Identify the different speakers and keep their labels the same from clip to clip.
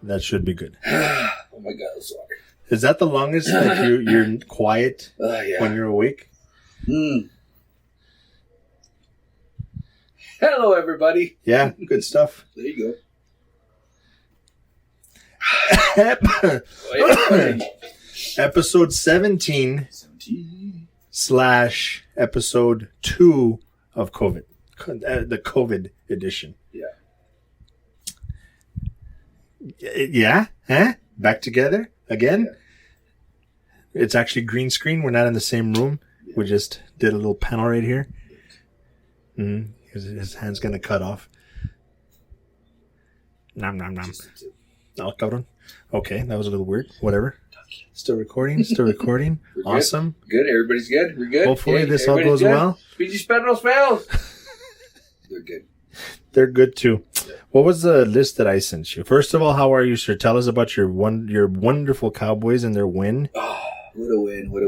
Speaker 1: That should be good.
Speaker 2: Oh my God, sorry.
Speaker 1: Is that the longest that you're quiet when you're awake?
Speaker 2: Hello, everybody.
Speaker 1: Yeah, good stuff.
Speaker 2: There you
Speaker 1: go. Episode 17 / episode 2 of COVID. The COVID edition.
Speaker 2: Yeah.
Speaker 1: Yeah? Huh? Back together again? Yeah. It's actually green screen. We're not in the same room. Yeah. We just did a little panel right here. His hand's going to cut off. Nom, nom, nom. Oh, cabrón. Okay, that was a little weird. Whatever. Still recording. Awesome.
Speaker 2: Good. Everybody's good. We're good.
Speaker 1: Hopefully this all goes well.
Speaker 2: Speedy spells. They're good.
Speaker 1: They're good too.
Speaker 2: Yeah.
Speaker 1: What was the list that I sent you? First of all, how are you, sir? Tell us about your wonderful Cowboys and their win.
Speaker 2: Oh, what a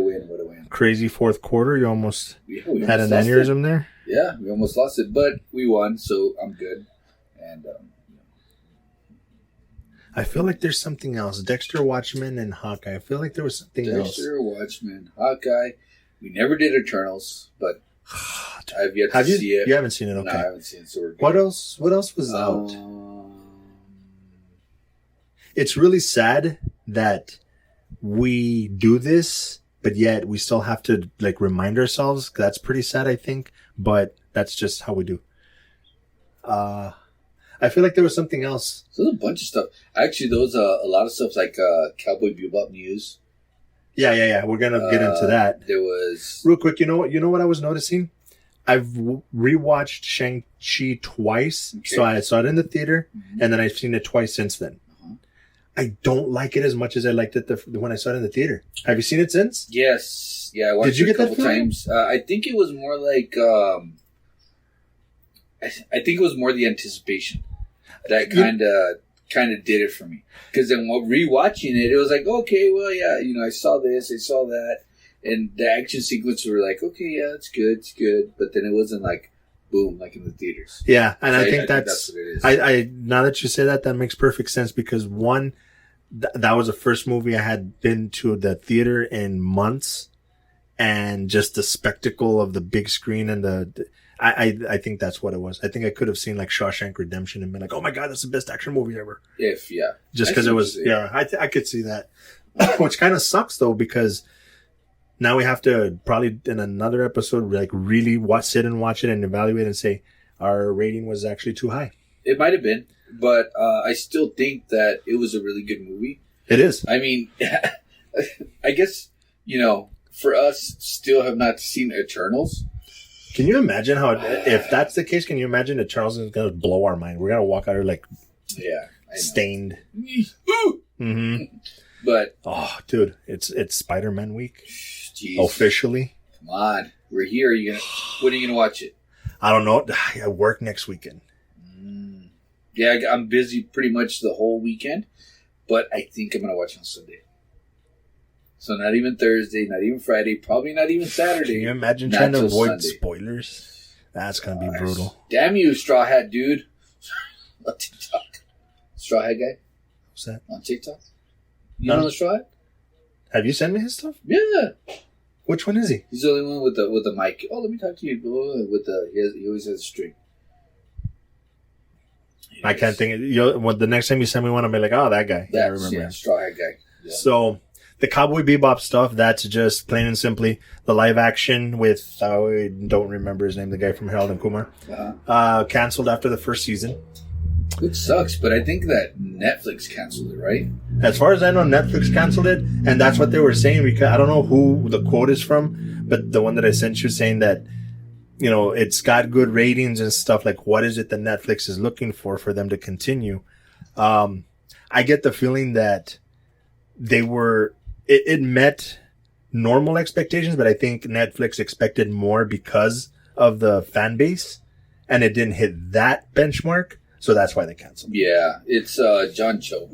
Speaker 2: win.
Speaker 1: Crazy fourth quarter. You almost had an aneurysm there.
Speaker 2: Yeah, we almost lost it, but we won, so I'm good. And
Speaker 1: I feel like there's something else. Dexter, Watchmen, and Hawkeye. I feel like there was something else.
Speaker 2: Dexter, Watchmen, Hawkeye. We never did Eternals, but I've yet to see it.
Speaker 1: You haven't seen it, okay.
Speaker 2: No, I haven't seen it, so we're good.
Speaker 1: What else was out? It's really sad that we do this, but yet we still have to like remind ourselves. That's pretty sad, I think, but that's just how we do. I feel like there was something else.
Speaker 2: So there's a bunch of stuff. Actually, there was a lot of stuff like Cowboy Bebop news.
Speaker 1: Yeah. We're gonna get into that.
Speaker 2: There was
Speaker 1: real quick. You know what I was noticing? I've rewatched Shang-Chi twice. Okay. So I saw it in the theater, and then I've seen it twice since then. I don't like it as much as I liked it when I saw it in the theater. Have you seen it since?
Speaker 2: Yes. Yeah, I watched it a couple times. I think it was more like I think it was more the anticipation that kind of did it for me. Because then rewatching it, it was like, okay, well, yeah, I saw this, I saw that, and the action sequences were like, okay, yeah, it's good. But then it wasn't like boom, like in the theaters.
Speaker 1: Yeah, and I think that's what it is. I now that you say that makes perfect sense because one, that was the first movie I had been to the theater in months, and just the spectacle of the big screen and I think that's what it was. I think I could have seen like Shawshank Redemption and been like, oh my God, that's the best action movie ever. Just because it was, I could see that. Which kind of sucks though, because now we have to probably in another episode, like really sit and watch it and evaluate and say our rating was actually too high.
Speaker 2: It might have been, but I still think that it was a really good movie.
Speaker 1: It is.
Speaker 2: I mean, I guess, for us still have not seen Eternals.
Speaker 1: Can you imagine if that's the case, can you imagine that Charles is going to blow our mind? We're going to walk out here like stained.
Speaker 2: But
Speaker 1: oh, dude, it's Spider-Man week.
Speaker 2: Jeez.
Speaker 1: Officially.
Speaker 2: Come on. We're here. When are you going to watch it?
Speaker 1: I don't know. I work next weekend.
Speaker 2: Yeah, I'm busy pretty much the whole weekend, but I think I'm going to watch it on Sunday. So not even Thursday, not even Friday, probably not even Saturday.
Speaker 1: Can you imagine trying to avoid spoilers? That's going to be brutal.
Speaker 2: Damn you, Straw Hat dude. On TikTok. Straw Hat guy?
Speaker 1: What's that?
Speaker 2: On TikTok? You know the Straw Hat?
Speaker 1: Have you sent me his stuff?
Speaker 2: Yeah.
Speaker 1: Which one is he?
Speaker 2: He's the only one with the mic. Oh, let me talk to you. He always has a string.
Speaker 1: I can't think. The next time you send me one, I'll be like, oh, that guy.
Speaker 2: I remember. Yeah, Straw Hat guy. Yeah.
Speaker 1: So the Cowboy Bebop stuff, that's just plain and simply the live action with, I don't remember his name, the guy from Harold and Kumar, canceled after the first season.
Speaker 2: Which sucks, but I think that Netflix canceled it, right?
Speaker 1: As far as I know, Netflix canceled it, and that's what they were saying, because I don't know who the quote is from, but the one that I sent you saying that, it's got good ratings and stuff, like what is it that Netflix is looking for them to continue? I get the feeling that it met normal expectations, but I think Netflix expected more because of the fan base, and it didn't hit that benchmark. So that's why they canceled.
Speaker 2: Yeah, it's John Cho.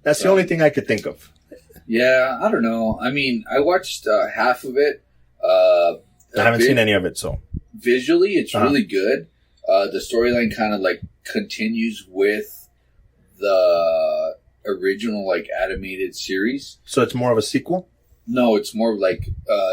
Speaker 1: That's the only thing I could think of.
Speaker 2: Yeah, I don't know. I mean, I watched half of it.
Speaker 1: I haven't seen any of it, so.
Speaker 2: Visually, it's really good. The storyline kind of like continues with the original like animated series.
Speaker 1: So it's more of a sequel?
Speaker 2: No, it's more like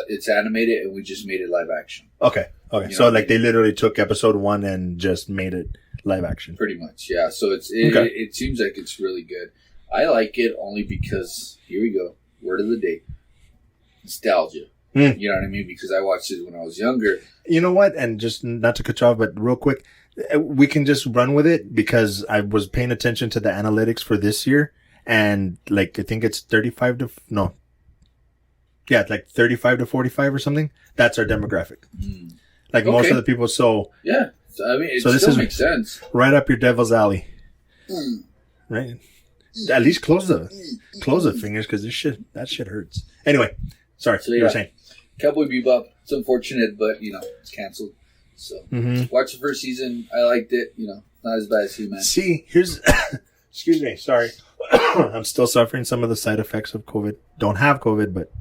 Speaker 2: it's animated and we just made it live action.
Speaker 1: Okay. So like they literally took episode 1 and just made it live action.
Speaker 2: Pretty much, yeah. So it seems like it's really good. I like it only because, here we go, word of the day, nostalgia. You know what I mean? Because I watched it when I was younger.
Speaker 1: You know what? And just not to cut you off, but real quick, we can just run with it because I was paying attention to the analytics for this year. And like, I think it's 35 to 45 or something. That's our demographic. Like most of the people. So
Speaker 2: yeah, I mean, it still makes sense.
Speaker 1: Right up your devil's alley. Right. At least close the fingers because that shit hurts. Anyway, sorry. So, you were saying
Speaker 2: Cowboy Bebop. It's unfortunate, but it's canceled. So watch the first season. I liked it. Not as bad as He-Man.
Speaker 1: See, here's excuse me. Sorry, I'm still suffering some of the side effects of COVID. Don't have COVID, but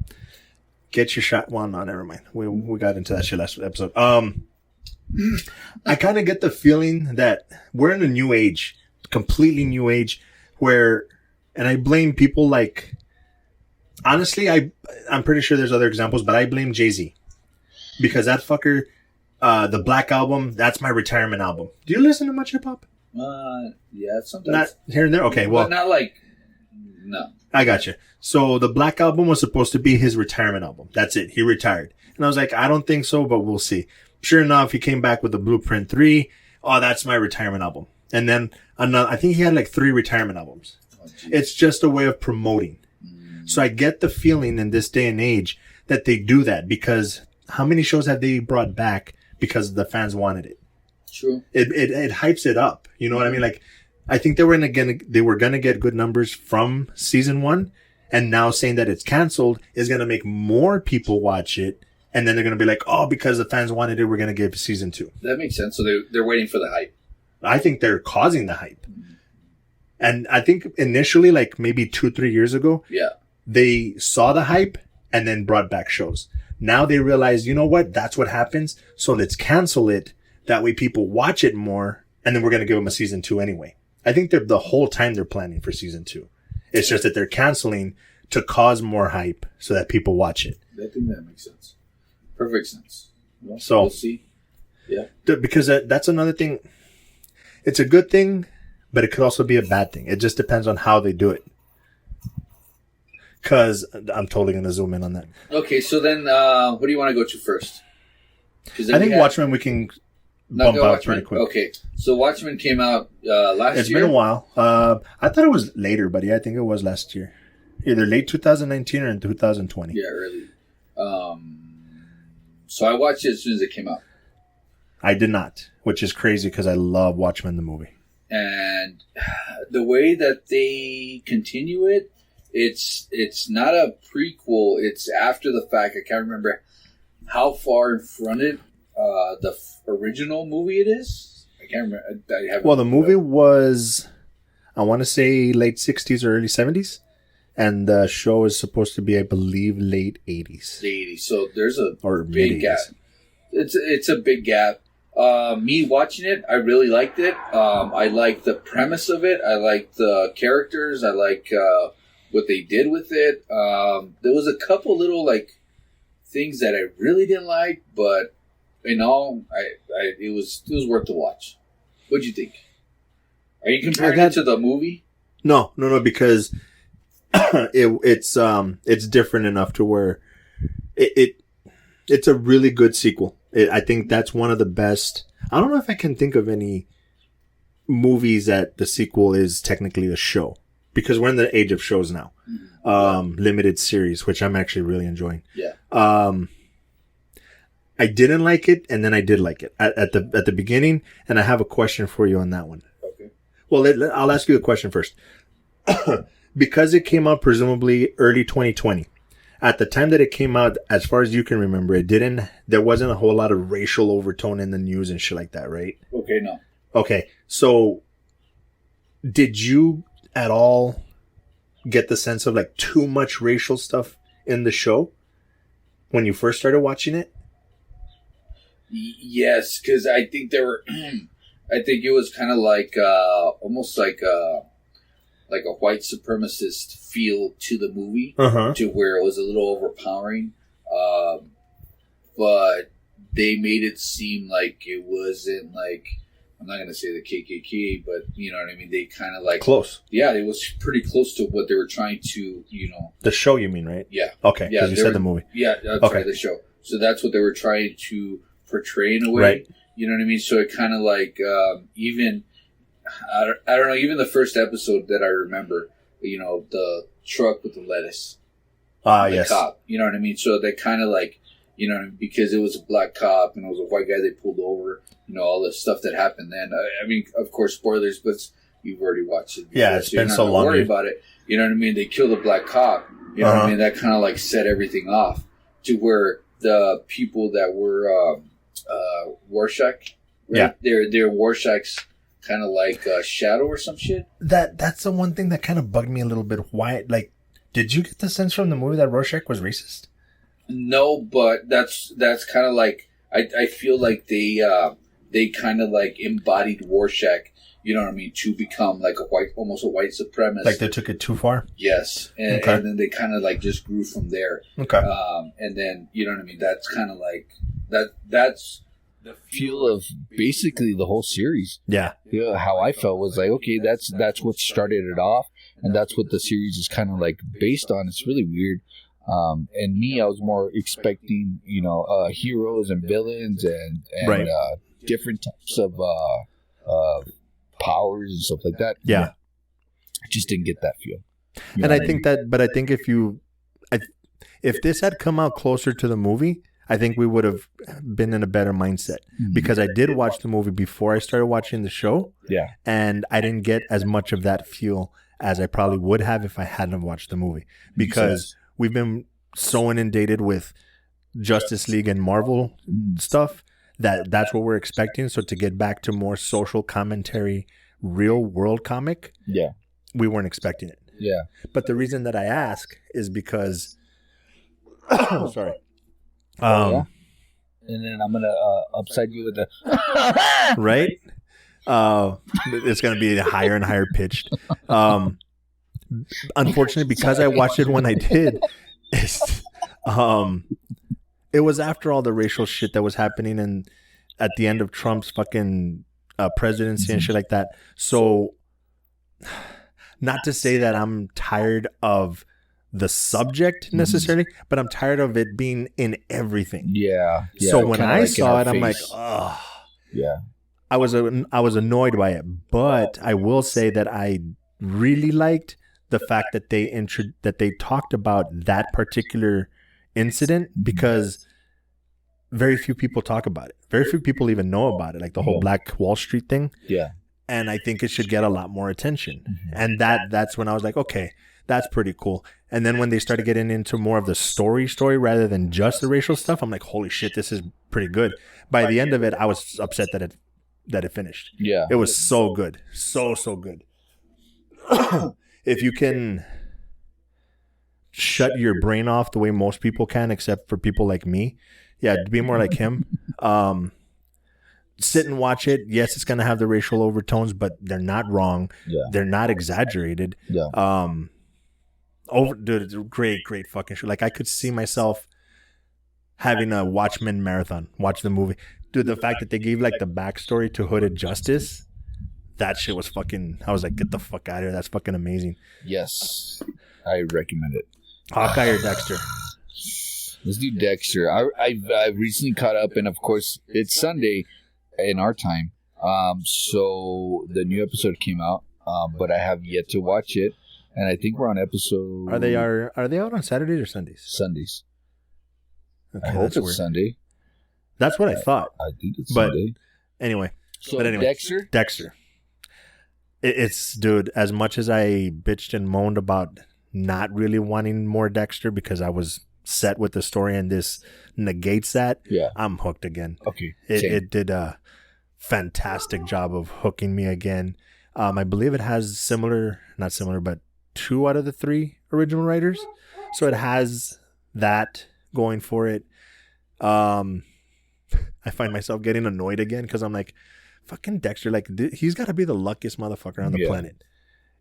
Speaker 1: get your shot. Well, no, never mind. We got into that shit last episode. I kind of get the feeling that we're in a new age, completely new age, where, and I blame people like, honestly, I'm pretty sure there's other examples, but I blame Jay-Z because that fucker, the Black Album, that's my retirement album. Do you listen to much hip hop?
Speaker 2: Yeah, sometimes.
Speaker 1: Not here and there. Okay, well,
Speaker 2: but not like, no.
Speaker 1: I got you. So the Black Album was supposed to be his retirement album. That's it. He retired. And I was like, I don't think so, but we'll see. Sure enough, he came back with the Blueprint 3. Oh, that's my retirement album. And then another, I think he had like 3 retirement albums. It's just a way of promoting. So I get the feeling in this day and age that they do that because how many shows have they brought back because the fans wanted it?
Speaker 2: True.
Speaker 1: It hypes it up. You know what I mean? Like, I think they were gonna get good numbers from season 1, and now saying that it's canceled is gonna make more people watch it, and then they're gonna be like, oh, because the fans wanted it, we're gonna give season 2.
Speaker 2: That makes sense. So they're waiting for the hype.
Speaker 1: I think they're causing the hype, and I think initially, like maybe 2-3 years ago, they saw the hype and then brought back shows. Now they realize, you know what? That's what happens. So let's cancel it. That way people watch it more, and then we're gonna give them a season 2 anyway. I think the whole time they're planning for season 2. It's just that they're canceling to cause more hype so that people watch it.
Speaker 2: I think that makes sense. Perfect sense. Well,
Speaker 1: so
Speaker 2: we'll see. Yeah.
Speaker 1: Because that's another thing. It's a good thing, but it could also be a bad thing. It just depends on how they do it. Because I'm totally going to zoom in on that.
Speaker 2: Okay, so then what do you want to go to first?
Speaker 1: I think Watchmen we can bump out pretty quick.
Speaker 2: Okay, so Watchmen came out last year.
Speaker 1: It's been a while. I thought it was later, but yeah, I think it was last year. Either late 2019 or in 2020.
Speaker 2: Yeah, early. So I watched it as soon as it came out.
Speaker 1: I did not, which is crazy because I love Watchmen the movie.
Speaker 2: And the way that they continue it, it's not a prequel. It's after the fact. I can't remember how far in front of the original movie it is. I can't remember.
Speaker 1: Well, the movie was, I want to say, late 60s or early 70s. And the show is supposed to be, I believe, late 80s.
Speaker 2: Late 80s. So there's a
Speaker 1: or
Speaker 2: big gap. It's a big gap. Me watching it, I really liked it. I like the premise of it. I like the characters. I like what they did with it. There was a couple little things that I really didn't like, but in all, it was worth the watch. What'd you think? Are you comparing it to the movie?
Speaker 1: No, because it's different enough to where it's a really good sequel. I think that's one of the best. I don't know if I can think of any movies that the sequel is technically a show, because we're in the age of shows now. Limited series, which I'm actually really enjoying.
Speaker 2: Yeah.
Speaker 1: I didn't like it, and then I did like it at the beginning, and I have a question for you on that one.
Speaker 2: Okay.
Speaker 1: Well, I'll ask you a question first. Because it came out presumably early 2020. At the time that it came out, as far as you can remember, there wasn't a whole lot of racial overtone in the news and shit like that, right?
Speaker 2: Okay, no.
Speaker 1: Okay, so did you at all get the sense of too much racial stuff in the show when you first started watching it?
Speaker 2: Yes, because I think there were. I think it was kind of almost like like a white supremacist feel to the movie,
Speaker 1: Uh-huh.
Speaker 2: to where it was a little overpowering. But they made it seem like it wasn't like, I'm not going to say the KKK, but you know what I mean? They kind of like...
Speaker 1: Close.
Speaker 2: Yeah, it was pretty close to what they were trying to, you know...
Speaker 1: The show, you mean, right?
Speaker 2: Yeah.
Speaker 1: Okay,
Speaker 2: yeah,
Speaker 1: because you said the movie.
Speaker 2: Yeah, that's
Speaker 1: okay.
Speaker 2: right, the show. So that's what they were trying to portray in a way.
Speaker 1: Right.
Speaker 2: You know what I mean? So it kind of like, even... I don't know, even the first episode that I remember, you know, the truck with the lettuce. The
Speaker 1: Yes.
Speaker 2: cop. You know what I mean? So they kind of like... You know, because it was a black cop and it was a white guy they pulled over. You know, all the stuff that happened then. I mean, of course, spoilers, but you've already watched it before,
Speaker 1: yeah, it's been so long.
Speaker 2: Don't worry about it. You know what I mean? They killed a black cop. You know what I mean? That kind of like set everything off to where the people that were Rorschach, right?
Speaker 1: Yeah,
Speaker 2: they're Rorschach's kind of like shadow or some shit.
Speaker 1: That's the one thing that kind of bugged me a little bit. Why? Like, did you get the sense from the movie that Rorschach was racist?
Speaker 2: No, but that's kind of like I feel like they kind of like embodied Rorschach, you know what I mean, to become like almost a white supremacist.
Speaker 1: Like they took it too far.
Speaker 2: Yes, and then they kind of like just grew from there.
Speaker 1: Okay.
Speaker 2: And then you know what I mean. That's kind of like that's
Speaker 3: the feel of basically the whole series.
Speaker 1: Yeah.
Speaker 3: Yeah. How I felt was like, okay, that's what started it off, and that's what the series is kind of like based on. It's really weird. And me, I was more expecting, you know, heroes and villains and
Speaker 1: right.
Speaker 3: Different types of powers and stuff like that.
Speaker 1: Yeah.
Speaker 3: I just didn't get that feel.
Speaker 1: And I think if this had come out closer to the movie, I think we would have been in a better mindset, because I did watch the movie before I started watching the show.
Speaker 3: Yeah.
Speaker 1: And I didn't get as much of that feel as I probably would have if I hadn't watched the movie, because we've been so inundated with Justice League and Marvel stuff that's what we're expecting. So to get back to more social commentary, real world comic, we weren't expecting it.
Speaker 3: Yeah.
Speaker 1: But the reason that I ask is because, sorry.
Speaker 3: And then I'm gonna upside you with the
Speaker 1: right. It's gonna be higher and higher pitched. Unfortunately, because I watched it when I did, it was after all the racial shit that was happening and at the end of Trump's fucking presidency and shit like that. So, not to say that I'm tired of the subject necessarily, but I'm tired of it being in everything.
Speaker 3: Yeah.
Speaker 1: So when I saw it, I'm like, oh.
Speaker 3: Yeah.
Speaker 1: I was annoyed by it, but I will say that I really liked the fact that they talked about that particular incident, because very few people talk about it. Very few people even know about it, like the whole Black Wall Street thing.
Speaker 3: Yeah.
Speaker 1: And I think it should get a lot more attention. And that's when I was like, okay, that's pretty cool. And then when they started getting into more of the story rather than just the racial stuff, I'm like, holy shit, this is pretty good. By the end of it, I was upset that it finished.
Speaker 3: Yeah.
Speaker 1: It was so good. So good. If you can shut your brain off the way most people can, except for people like me, be more like him. Sit and watch it. Yes, it's going to have the racial overtones, but they're not wrong.
Speaker 3: Yeah.
Speaker 1: They're not exaggerated.
Speaker 3: Yeah.
Speaker 1: Dude, it's a great fucking show. Like, I could see myself having a Watchmen marathon, watch the movie. Dude, the fact that they gave like the backstory to Hooded Justice, that shit was fucking, I was like, get the fuck out of here. That's fucking amazing.
Speaker 3: Yes. I recommend it.
Speaker 1: Hawkeye or Dexter?
Speaker 3: Let's do Dexter. I recently caught up, and of course, it's Sunday in our time. So the new episode came out, but I have yet to watch it. And I think we're on episode...
Speaker 1: Are they out on Saturdays or Sundays?
Speaker 3: Sundays.
Speaker 1: Okay,
Speaker 3: I hope it's Sunday.
Speaker 1: That's what I thought.
Speaker 3: I think it's Sunday.
Speaker 1: Anyway.
Speaker 3: So Dexter?
Speaker 1: It's, dude, as much as I bitched and moaned about not really wanting more Dexter because I was set with the story and this negates that, I'm hooked again.
Speaker 3: Okay.
Speaker 1: It did a fantastic job of hooking me again. I believe it has not similar, but 2 out of the 3 original writers. So it has that going for it. I find myself getting annoyed again because I'm like, fucking Dexter, like he's got to be the luckiest motherfucker on the planet.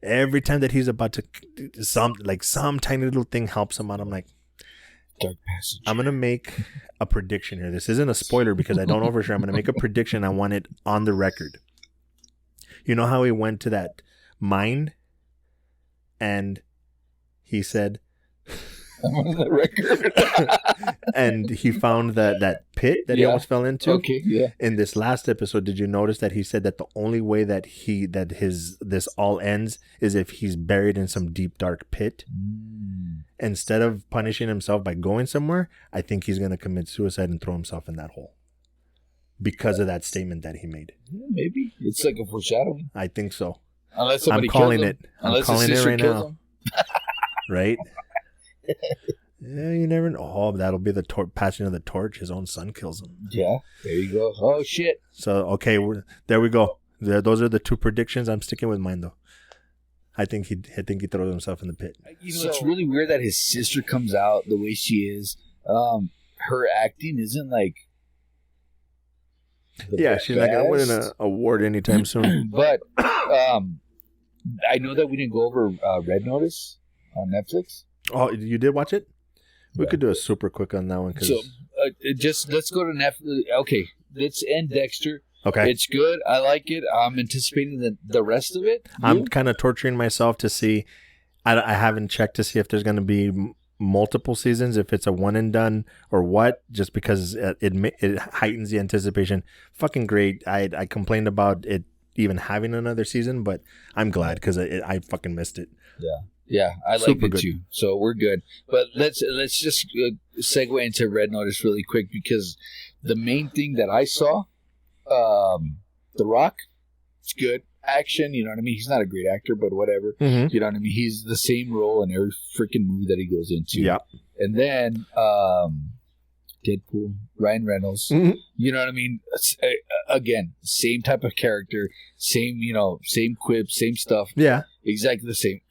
Speaker 1: Every time that he's about to some tiny little thing helps him out, I'm like,
Speaker 3: Dark passage.
Speaker 1: I'm gonna make a prediction here. This isn't a spoiler because I don't know for sure. I'm gonna make a prediction. I want it on the record. You know how he went to that mine and he said,
Speaker 3: I'm on the record.
Speaker 1: and he found that pit that he almost fell into.
Speaker 3: Okay, yeah.
Speaker 1: In this last episode, did you notice that he said that the only way that this all ends is if he's buried in some deep dark pit? Instead of punishing himself by going somewhere, I think he's going to commit suicide and throw himself in that hole because of that statement that he made.
Speaker 3: Yeah, maybe it's like a foreshadowing.
Speaker 1: I think so.
Speaker 3: Unless somebody
Speaker 1: I'm calling
Speaker 3: kills
Speaker 1: it.
Speaker 3: him.
Speaker 1: I'm
Speaker 3: Unless
Speaker 1: calling
Speaker 3: his
Speaker 1: it
Speaker 3: sister
Speaker 1: right
Speaker 3: kills
Speaker 1: now.
Speaker 3: him.
Speaker 1: Right? Yeah, you never know. Oh, that'll be the passing of the torch. His own son kills him.
Speaker 3: Yeah, there you go. Oh shit.
Speaker 1: So okay, there we go. Those are the two predictions. I'm sticking with mine though. I think he throws himself in the pit.
Speaker 3: You know, it's really weird that his sister comes out the way she is. Her acting isn't like.
Speaker 1: Yeah, she's not gonna win an award anytime soon.
Speaker 3: But I know that we didn't go over Red Notice on Netflix.
Speaker 1: Oh, you did watch it? We could do a super quick on that one.
Speaker 3: So just let's go to Netflix. Okay, let's end Dexter.
Speaker 1: Okay,
Speaker 3: it's good. I like it. I'm anticipating the rest of it.
Speaker 1: I'm kind of torturing myself to see. I haven't checked to see if there's going to be multiple seasons, if it's a one and done or what, just because it heightens the anticipation. Fucking great. I complained about it even having another season, but I'm glad because I fucking missed it.
Speaker 3: Yeah, I like it too. So we're good. But let's just segue into Red Notice really quick, because the main thing that I saw, The Rock, it's good. Action, you know what I mean? He's not a great actor, but whatever.
Speaker 1: Mm-hmm.
Speaker 3: You know what I mean? He's the same role in every freaking movie that he goes into.
Speaker 1: Yeah.
Speaker 3: And then Deadpool, Ryan Reynolds.
Speaker 1: Mm-hmm.
Speaker 3: You know what I mean? Again, same type of character, same quip, same stuff.
Speaker 1: Yeah.
Speaker 3: Exactly the same.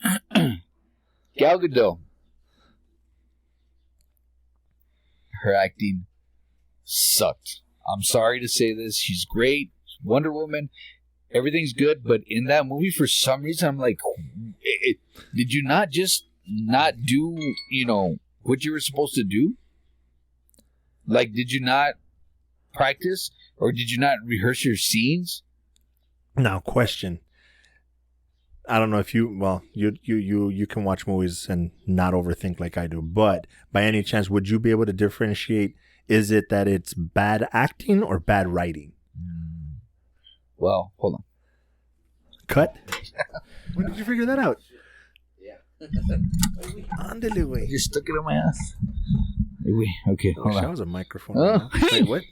Speaker 3: Gal Gadot. Her acting sucked. I'm sorry to say this. She's great. Wonder Woman. Everything's good. But in that movie, for some reason, I'm like, did you not just not do, what you were supposed to do? Like, did you not practice? Or did you not rehearse your scenes?
Speaker 1: Now, question. I don't know if you can watch movies and not overthink like I do, but by any chance, would you be able to differentiate, is it that it's bad acting or bad writing?
Speaker 3: Well, hold on.
Speaker 1: Cut? When did you figure that out?
Speaker 2: Yeah.
Speaker 1: Andale, way.
Speaker 3: You stuck it in my ass. Okay, hold on.
Speaker 1: That was a microphone.
Speaker 3: Oh.
Speaker 1: Wait, what?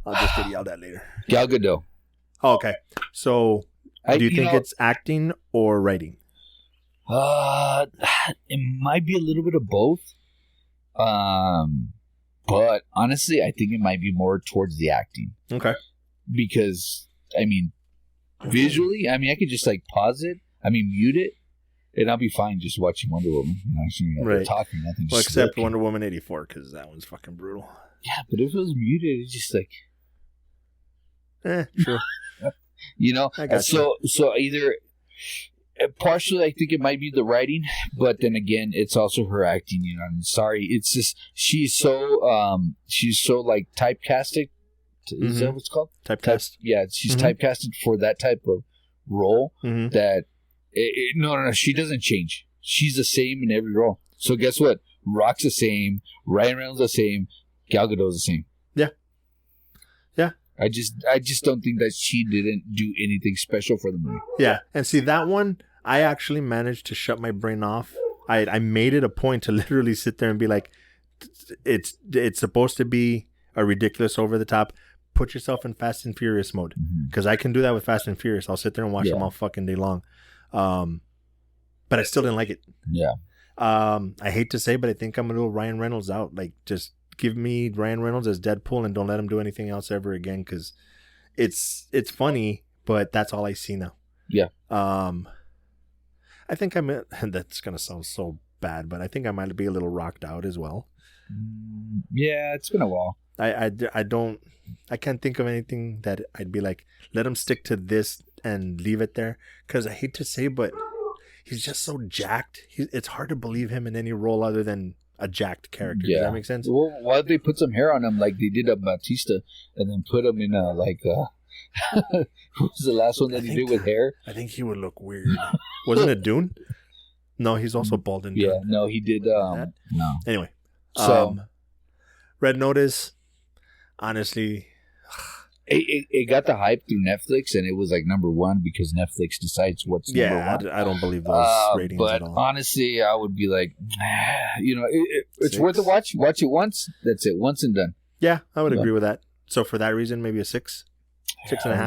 Speaker 1: I'll just get yelled at later.
Speaker 3: Gal Gadot.
Speaker 1: Oh, okay. So, do you think it's acting or writing?
Speaker 3: It might be a little bit of both. But honestly, I think it might be more towards the acting.
Speaker 1: Okay.
Speaker 3: Because, visually, I could just pause it. Mute it, and I'll be fine just watching Wonder Woman.
Speaker 1: Right.
Speaker 3: Talking, nothing.
Speaker 1: Well, except Wonder Woman 84, because that one's fucking brutal.
Speaker 3: Yeah, but if it was muted, it's just
Speaker 1: true.
Speaker 3: I got so either partially, I think it might be the writing, but then again, it's also her acting. I'm sorry, it's just she's so typecasted. Is that what it's called?
Speaker 1: Typecast.
Speaker 3: Yeah, she's typecasted for that type of role.
Speaker 1: Mm-hmm.
Speaker 3: That no, she doesn't change. She's the same in every role. So guess what? Rock's the same. Ryan Reynolds the same. Gal Gadot's the same.
Speaker 1: Yeah. Yeah.
Speaker 3: I just don't think that she didn't do anything special for the movie.
Speaker 1: Yeah, and see that one, I actually managed to shut my brain off. I made it a point to literally sit there and be like, it's supposed to be a ridiculous, over the top. Put yourself in Fast and Furious mode, because I can do that with Fast and Furious. I'll sit there and watch them all fucking day long. But I still didn't like it.
Speaker 3: Yeah.
Speaker 1: I hate to say, but I think I'm a little Ryan Reynolds out. Like, just give me Ryan Reynolds as Deadpool and don't let him do anything else ever again, because it's funny, but that's all I see now.
Speaker 3: Yeah.
Speaker 1: I think that's gonna sound so bad, but I think I might be a little rocked out as well.
Speaker 3: Yeah, it's been a while.
Speaker 1: I can't think of anything that I'd be like, let him stick to this and leave it there. Because I hate to say, but he's just so jacked. It's hard to believe him in any role other than a jacked character. Does that make sense?
Speaker 3: Well, why did they put some hair on him like they did on Batista, and then put him in what was the last one that he did with hair?
Speaker 1: I think he would look weird. Wasn't it Dune? No, he's also bald in Dune.
Speaker 3: Yeah, no, he did. No.
Speaker 1: Anyway,
Speaker 3: So
Speaker 1: Red Notice, honestly,
Speaker 3: it got the hype through Netflix, and it was like number one because Netflix decides what's number one.
Speaker 1: I don't believe those ratings
Speaker 3: but
Speaker 1: at all.
Speaker 3: Honestly, I would be like, it's worth a watch. Watch it once. That's it. Once and done.
Speaker 1: Yeah, I would agree with that. So for that reason, maybe a 6, 6.5.
Speaker 3: I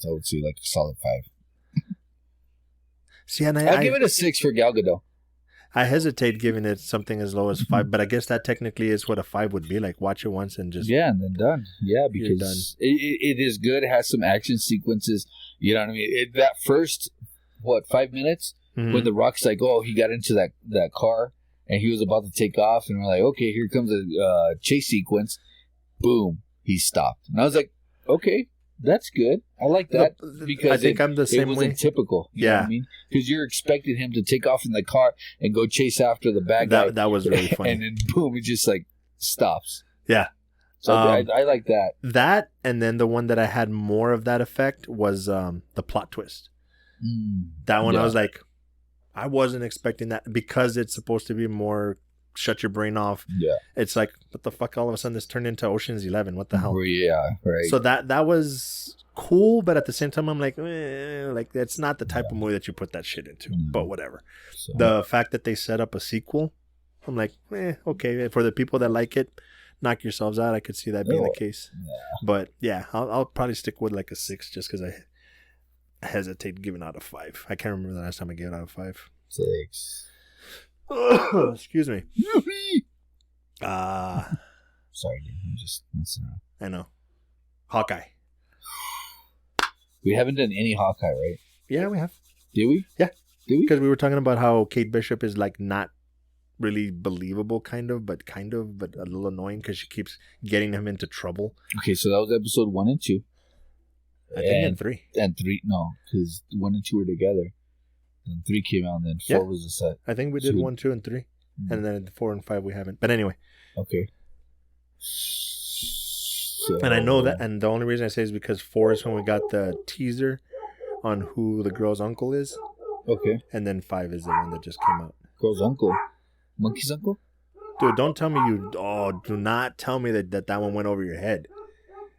Speaker 3: would say like a solid 5.
Speaker 1: See, and
Speaker 3: I'll give it a 6 for Gal Gadot.
Speaker 1: I hesitate giving it something as low as 5, but I guess that technically is what a 5 would be. Like, watch it once and just...
Speaker 3: Yeah, and then done. Yeah, because it is good. It has some action sequences. You know what I mean? That first, 5 minutes? Mm-hmm. When The Rock's like, oh, he got into that car, and he was about to take off, and we're like, okay, here comes a chase sequence. Boom. He stopped. And I was like, okay, that's good. I like that because
Speaker 1: I think I'm the same way.
Speaker 3: It wasn't typical. You know what I mean? Because you're expecting him to take off in the car and go chase after the bad guy.
Speaker 1: That was really funny.
Speaker 3: And then boom, it just like stops.
Speaker 1: Yeah.
Speaker 3: So I like that.
Speaker 1: That, and then the one that I had more of that effect was the plot twist. That one I was like, I wasn't expecting that because it's supposed to be more shut your brain off. Yeah. It's like, what the fuck? All of a sudden this turned into Ocean's 11. What the hell?
Speaker 3: Yeah, right.
Speaker 1: So that was cool, but at the same time I'm like, it's not the type of movie that you put that shit into. But whatever. So, the fact that they set up a sequel, I'm like, okay. For the people that like it, knock yourselves out. I could see that being the case. Yeah. But yeah, I'll probably stick with like a 6 just because I hesitate giving out a 5. I can't remember the last time I gave it out a 5.
Speaker 3: 6.
Speaker 1: Excuse me.
Speaker 3: Sorry, dude. I'm just messing around.
Speaker 1: I know. Hawkeye.
Speaker 3: We haven't done any Hawkeye, right?
Speaker 1: Yeah, we have.
Speaker 3: Did we?
Speaker 1: Yeah.
Speaker 3: Did we?
Speaker 1: Because we were talking about how Kate Bishop is like not really believable, but a little annoying because she keeps getting him into trouble.
Speaker 3: Okay, so that was episode 1 and 2.
Speaker 1: I think and 3.
Speaker 3: And 3, no, because 1 and 2 were together. And 3 came out, and then 4 was a set.
Speaker 1: I think we did 1, 2, and 3. Mm-hmm. And then 4 and 5 we haven't. But anyway.
Speaker 3: Okay.
Speaker 1: So, and I know that, and the only reason I say is because 4 is when we got the teaser on who the girl's uncle is.
Speaker 3: Okay.
Speaker 1: And then 5 is the one that just came out.
Speaker 3: Girl's uncle? Monkey's uncle?
Speaker 1: Dude, don't tell me do not tell me that one went over your head.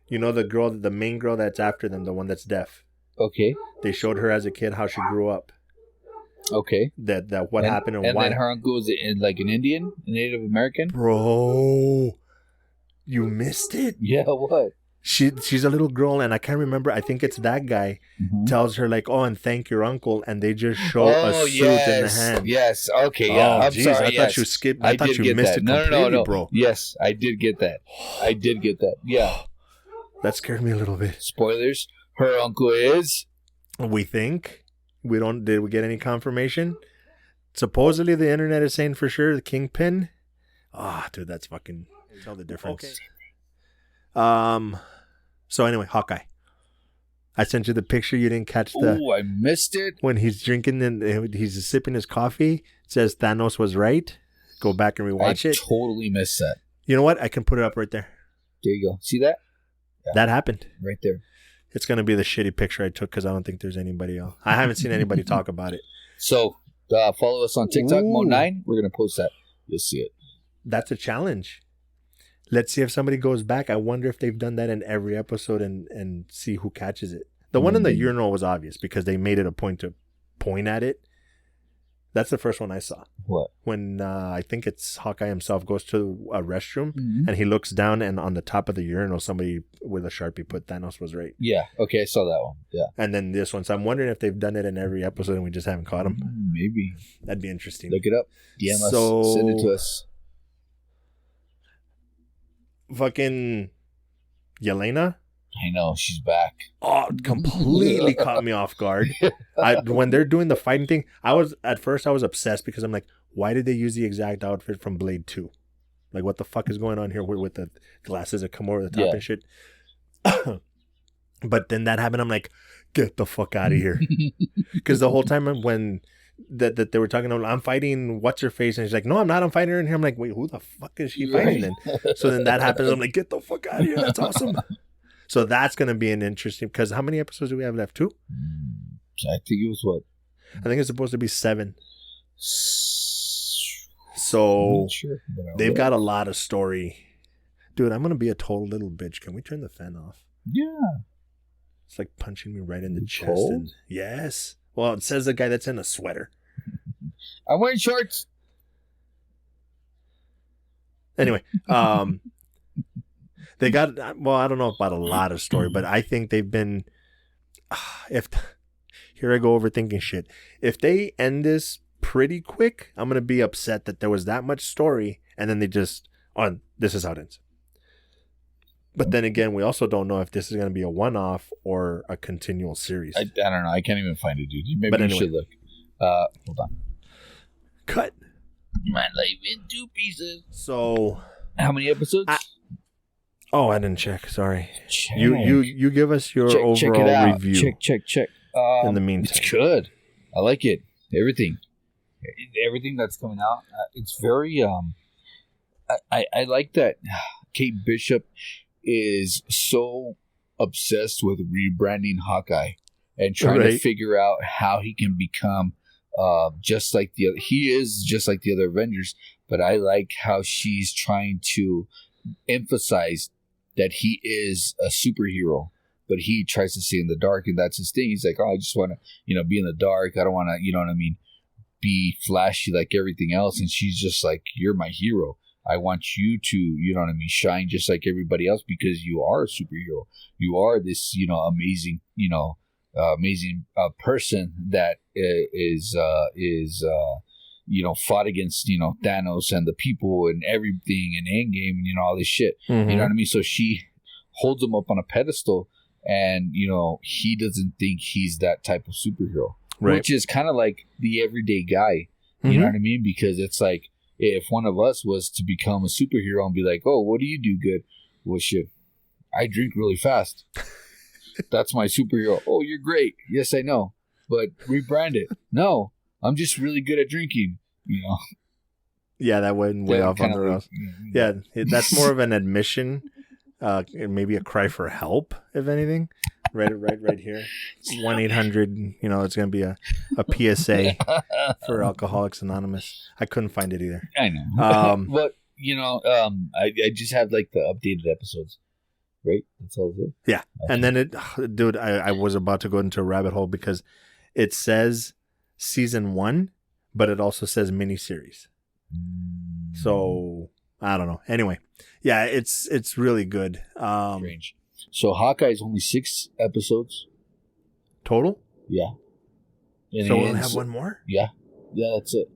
Speaker 1: You know the main girl that's after them, the one that's deaf.
Speaker 3: Okay. They
Speaker 1: showed her as a kid how she grew up.
Speaker 3: Okay.
Speaker 1: That what happened and why.
Speaker 3: And then her uncle was like an Indian, a Native American?
Speaker 1: Bro, you missed it?
Speaker 3: Yeah, what?
Speaker 1: She's a little girl, and I can't remember. I think it's that guy tells her like, "Oh, and thank your uncle," and they just show a suit in the hand.
Speaker 3: Yes. Okay. Yeah. I'm sorry.
Speaker 1: I thought you skipped. I thought you missed it completely,
Speaker 3: no,
Speaker 1: bro.
Speaker 3: Yes, I did get that. Yeah.
Speaker 1: That scared me a little bit.
Speaker 3: Spoilers. Her uncle is.
Speaker 1: We think. We don't. Did we get any confirmation? Supposedly, the internet is saying for sure the Kingpin. Dude, that's fucking. Tell the difference. Okay. So anyway, Hawkeye. I sent you the picture. You didn't catch the.
Speaker 3: Oh, I missed it.
Speaker 1: When he's drinking and he's sipping his coffee, it says Thanos was right. Go back and rewatch it.
Speaker 3: I totally missed that.
Speaker 1: You know what? I can put it up right there.
Speaker 3: There you go. See that?
Speaker 1: Yeah. That happened.
Speaker 3: Right there.
Speaker 1: It's going to be the shitty picture I took because I don't think there's anybody else. I haven't seen anybody talk about it.
Speaker 3: So, follow us on TikTok, Mo9. We're going to post that. You'll see it.
Speaker 1: That's a challenge. Let's see if somebody goes back. I wonder if they've done that in every episode and see who catches it. The one in the urinal was obvious because they made it a point to point at it. That's the first one I saw.
Speaker 3: What?
Speaker 1: When I think it's Hawkeye himself goes to a restroom and he looks down and on the top of the urinal, somebody with a Sharpie put Thanos was right.
Speaker 3: Yeah. Okay. I saw that one. Yeah.
Speaker 1: And then this one. So I'm wondering if they've done it in every episode and we just haven't caught them.
Speaker 3: Maybe.
Speaker 1: That'd be interesting.
Speaker 3: Look it up. DM us. Send it to us.
Speaker 1: Fucking Yelena.
Speaker 3: I know, she's back.
Speaker 1: Oh, completely caught me off guard. When they're doing the fighting thing, at first I was obsessed because I'm like, why did they use the exact outfit from Blade 2? Like, what the fuck is going on here with the glasses that come over the top and shit? But then that happened. I'm like, get the fuck out of here. Because the whole time when that they were talking about, I'm fighting what's her face, and she's like, no, I'm not. I'm fighting her in here. I'm like, wait, who the fuck is she fighting then? So then that happens. I'm like, get the fuck out of here. That's awesome. So that's going to be an interesting, because how many episodes do we have left? 2?
Speaker 3: I think it was what?
Speaker 1: I think it's supposed to be 7. So
Speaker 3: sure,
Speaker 1: they've got a lot of story. Dude, I'm going to be a total little bitch. Can we turn the fan off?
Speaker 3: Yeah.
Speaker 1: It's like punching me right in the chest.
Speaker 3: Cold?
Speaker 1: And, yes. Well, it says the guy that's in a sweater.
Speaker 3: I'm wearing shorts.
Speaker 1: Anyway, they got, well, I don't know about a lot of story, but I think they've been, here I go overthinking shit. If they end this pretty quick, I'm going to be upset that there was that much story and then they just, this is how it ends. But then again, we also don't know if this is going to be a one-off or a continual series.
Speaker 3: I don't know. I can't even find it, dude. Maybe
Speaker 1: But
Speaker 3: you
Speaker 1: anyway.
Speaker 3: should look. Hold on.
Speaker 1: Cut.
Speaker 3: My life in 2 pieces.
Speaker 1: So,
Speaker 3: How many episodes?
Speaker 1: I didn't check. Sorry.
Speaker 3: Check.
Speaker 1: You give us your
Speaker 3: check it
Speaker 1: overall
Speaker 3: out.
Speaker 1: review.
Speaker 3: Check.
Speaker 1: In the meantime,
Speaker 3: It's good. I like it. Everything that's coming out. It's very. I like that Kate Bishop is so obsessed with rebranding Hawkeye and trying to figure out how he can become just like the other. He is just like the other Avengers, but I like how she's trying to emphasize that he is a superhero, but he tries to stay in the dark, and that's his thing. He's like, oh, I just want to, be in the dark. I don't want to, you know what I mean, be flashy like everything else. And she's just like, you're my hero. I want you to, you know what I mean, shine just like everybody else because you are a superhero. You are this, amazing, amazing person that is fought against, Thanos and the people and everything and Endgame and, all this shit.
Speaker 1: Mm-hmm.
Speaker 3: You know what I mean? So she holds him up on a pedestal and, he doesn't think he's that type of superhero, which is kind of like the everyday guy. You know what I mean? Because it's like, if one of us was to become a superhero and be like, oh, what do you do good? Well, shit, I drink really fast. That's my superhero. Oh, you're great. Yes, I know. But rebrand it. No, I'm just really good at drinking,
Speaker 1: Yeah, that went way off on the rails. Yeah, that's more of an admission, maybe a cry for help, if anything. Right here. 1-800, it's going to be a PSA for Alcoholics Anonymous. I couldn't find it either.
Speaker 3: I know. But, I just have like the updated episodes. Right? That's all it is?
Speaker 1: Yeah. Okay. And then dude, I was about to go into a rabbit hole because it says season 1, but it also says miniseries. So I don't know. Anyway, yeah, it's really good.
Speaker 3: Strange. So Hawkeye is only 6 episodes
Speaker 1: total.
Speaker 3: Yeah. And
Speaker 1: so we'll have one more.
Speaker 3: Yeah, that's it.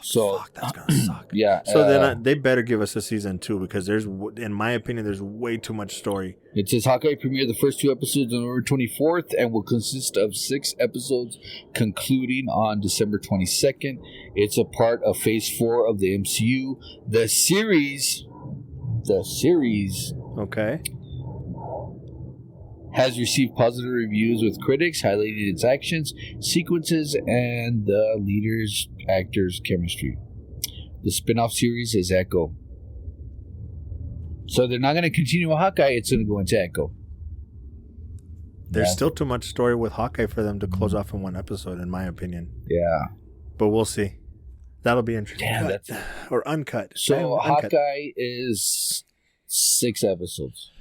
Speaker 3: So
Speaker 1: fuck, that's gonna suck.
Speaker 3: Yeah.
Speaker 1: So then they better give us a season 2 because in my opinion, there's way too much story.
Speaker 3: It says Hawkeye premiered the first 2 episodes on November 24th and will consist of 6 episodes, concluding on December 22nd. It's a part of Phase 4 of the MCU. The series.
Speaker 1: Okay.
Speaker 3: Has received positive reviews with critics, highlighting its actions, sequences, and the leaders' actors' chemistry. The spin-off series is Echo. So they're not going to continue with Hawkeye, it's going to go into Echo.
Speaker 1: There's still too much story with Hawkeye for them to close off in one episode, in my opinion.
Speaker 3: Yeah.
Speaker 1: But we'll see. That'll be interesting.
Speaker 3: Damn,
Speaker 1: or uncut.
Speaker 3: So
Speaker 1: uncut.
Speaker 3: Hawkeye is 6 episodes.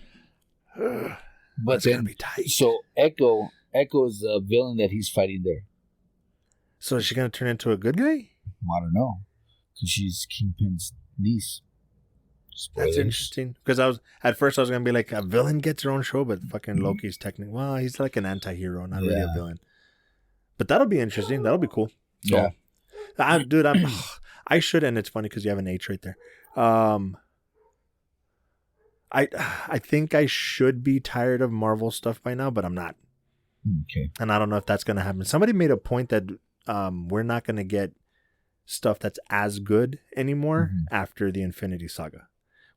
Speaker 3: But
Speaker 1: that's gonna be tight.
Speaker 3: So Echo is the villain that he's fighting there.
Speaker 1: So is she gonna turn into a good guy?
Speaker 3: I don't know, because she's Kingpin's niece. Spoilers.
Speaker 1: That's interesting. Because at first I was gonna be like, a villain gets her own show, but fucking Loki's technically, well, he's like an anti-hero, not really a villain. But that'll be interesting. That'll be cool. So,
Speaker 3: yeah,
Speaker 1: I should, and it's funny because you have an H right there. I think I should be tired of Marvel stuff by now, but I'm not.
Speaker 3: Okay.
Speaker 1: And I don't know if that's going to happen. Somebody made a point that we're not going to get stuff that's as good anymore after the Infinity Saga,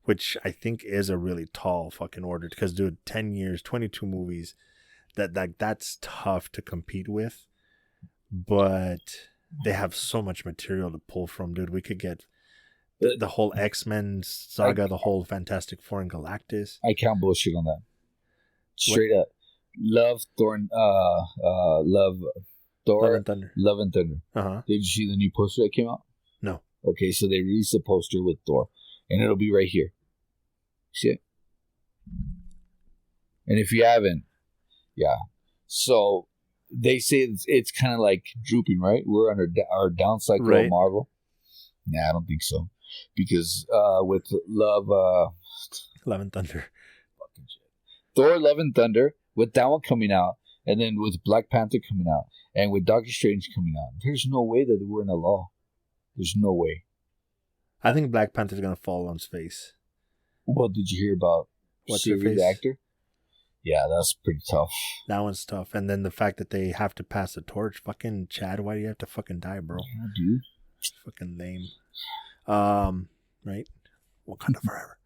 Speaker 1: which I think is a really tall fucking order because, dude, 10 years, 22 movies, that's tough to compete with. But they have so much material to pull from, dude. We could get the whole X-Men saga, the whole Fantastic Four and Galactus.
Speaker 3: I can't bullshit on that. Straight up. Love Thor. Love and Thunder. Love and Thunder.
Speaker 1: Uh-huh.
Speaker 3: Did you see the new poster that came out?
Speaker 1: No.
Speaker 3: Okay, so they released a poster with Thor, and it'll be right here. See it? And if you haven't, yeah. So they say it's kind of like drooping, right? We're on our down cycle of Marvel. Nah, I don't think so, because with Love
Speaker 1: and Thunder,
Speaker 3: fucking shit. Thor: Love and Thunder, with that one coming out, and then with Black Panther coming out, and with Doctor Strange coming out, there's no way that we're in a lull. There's no way.
Speaker 1: I think Black Panther's gonna fall on his face.
Speaker 3: Well, did you hear about Siri, the actor? Yeah, that's pretty tough.
Speaker 1: That one's tough. And then the fact that they have to pass the torch. Fucking Chad, why do you have to fucking die, bro?
Speaker 3: Yeah, dude.
Speaker 1: Fucking lame. Right? Wakanda forever.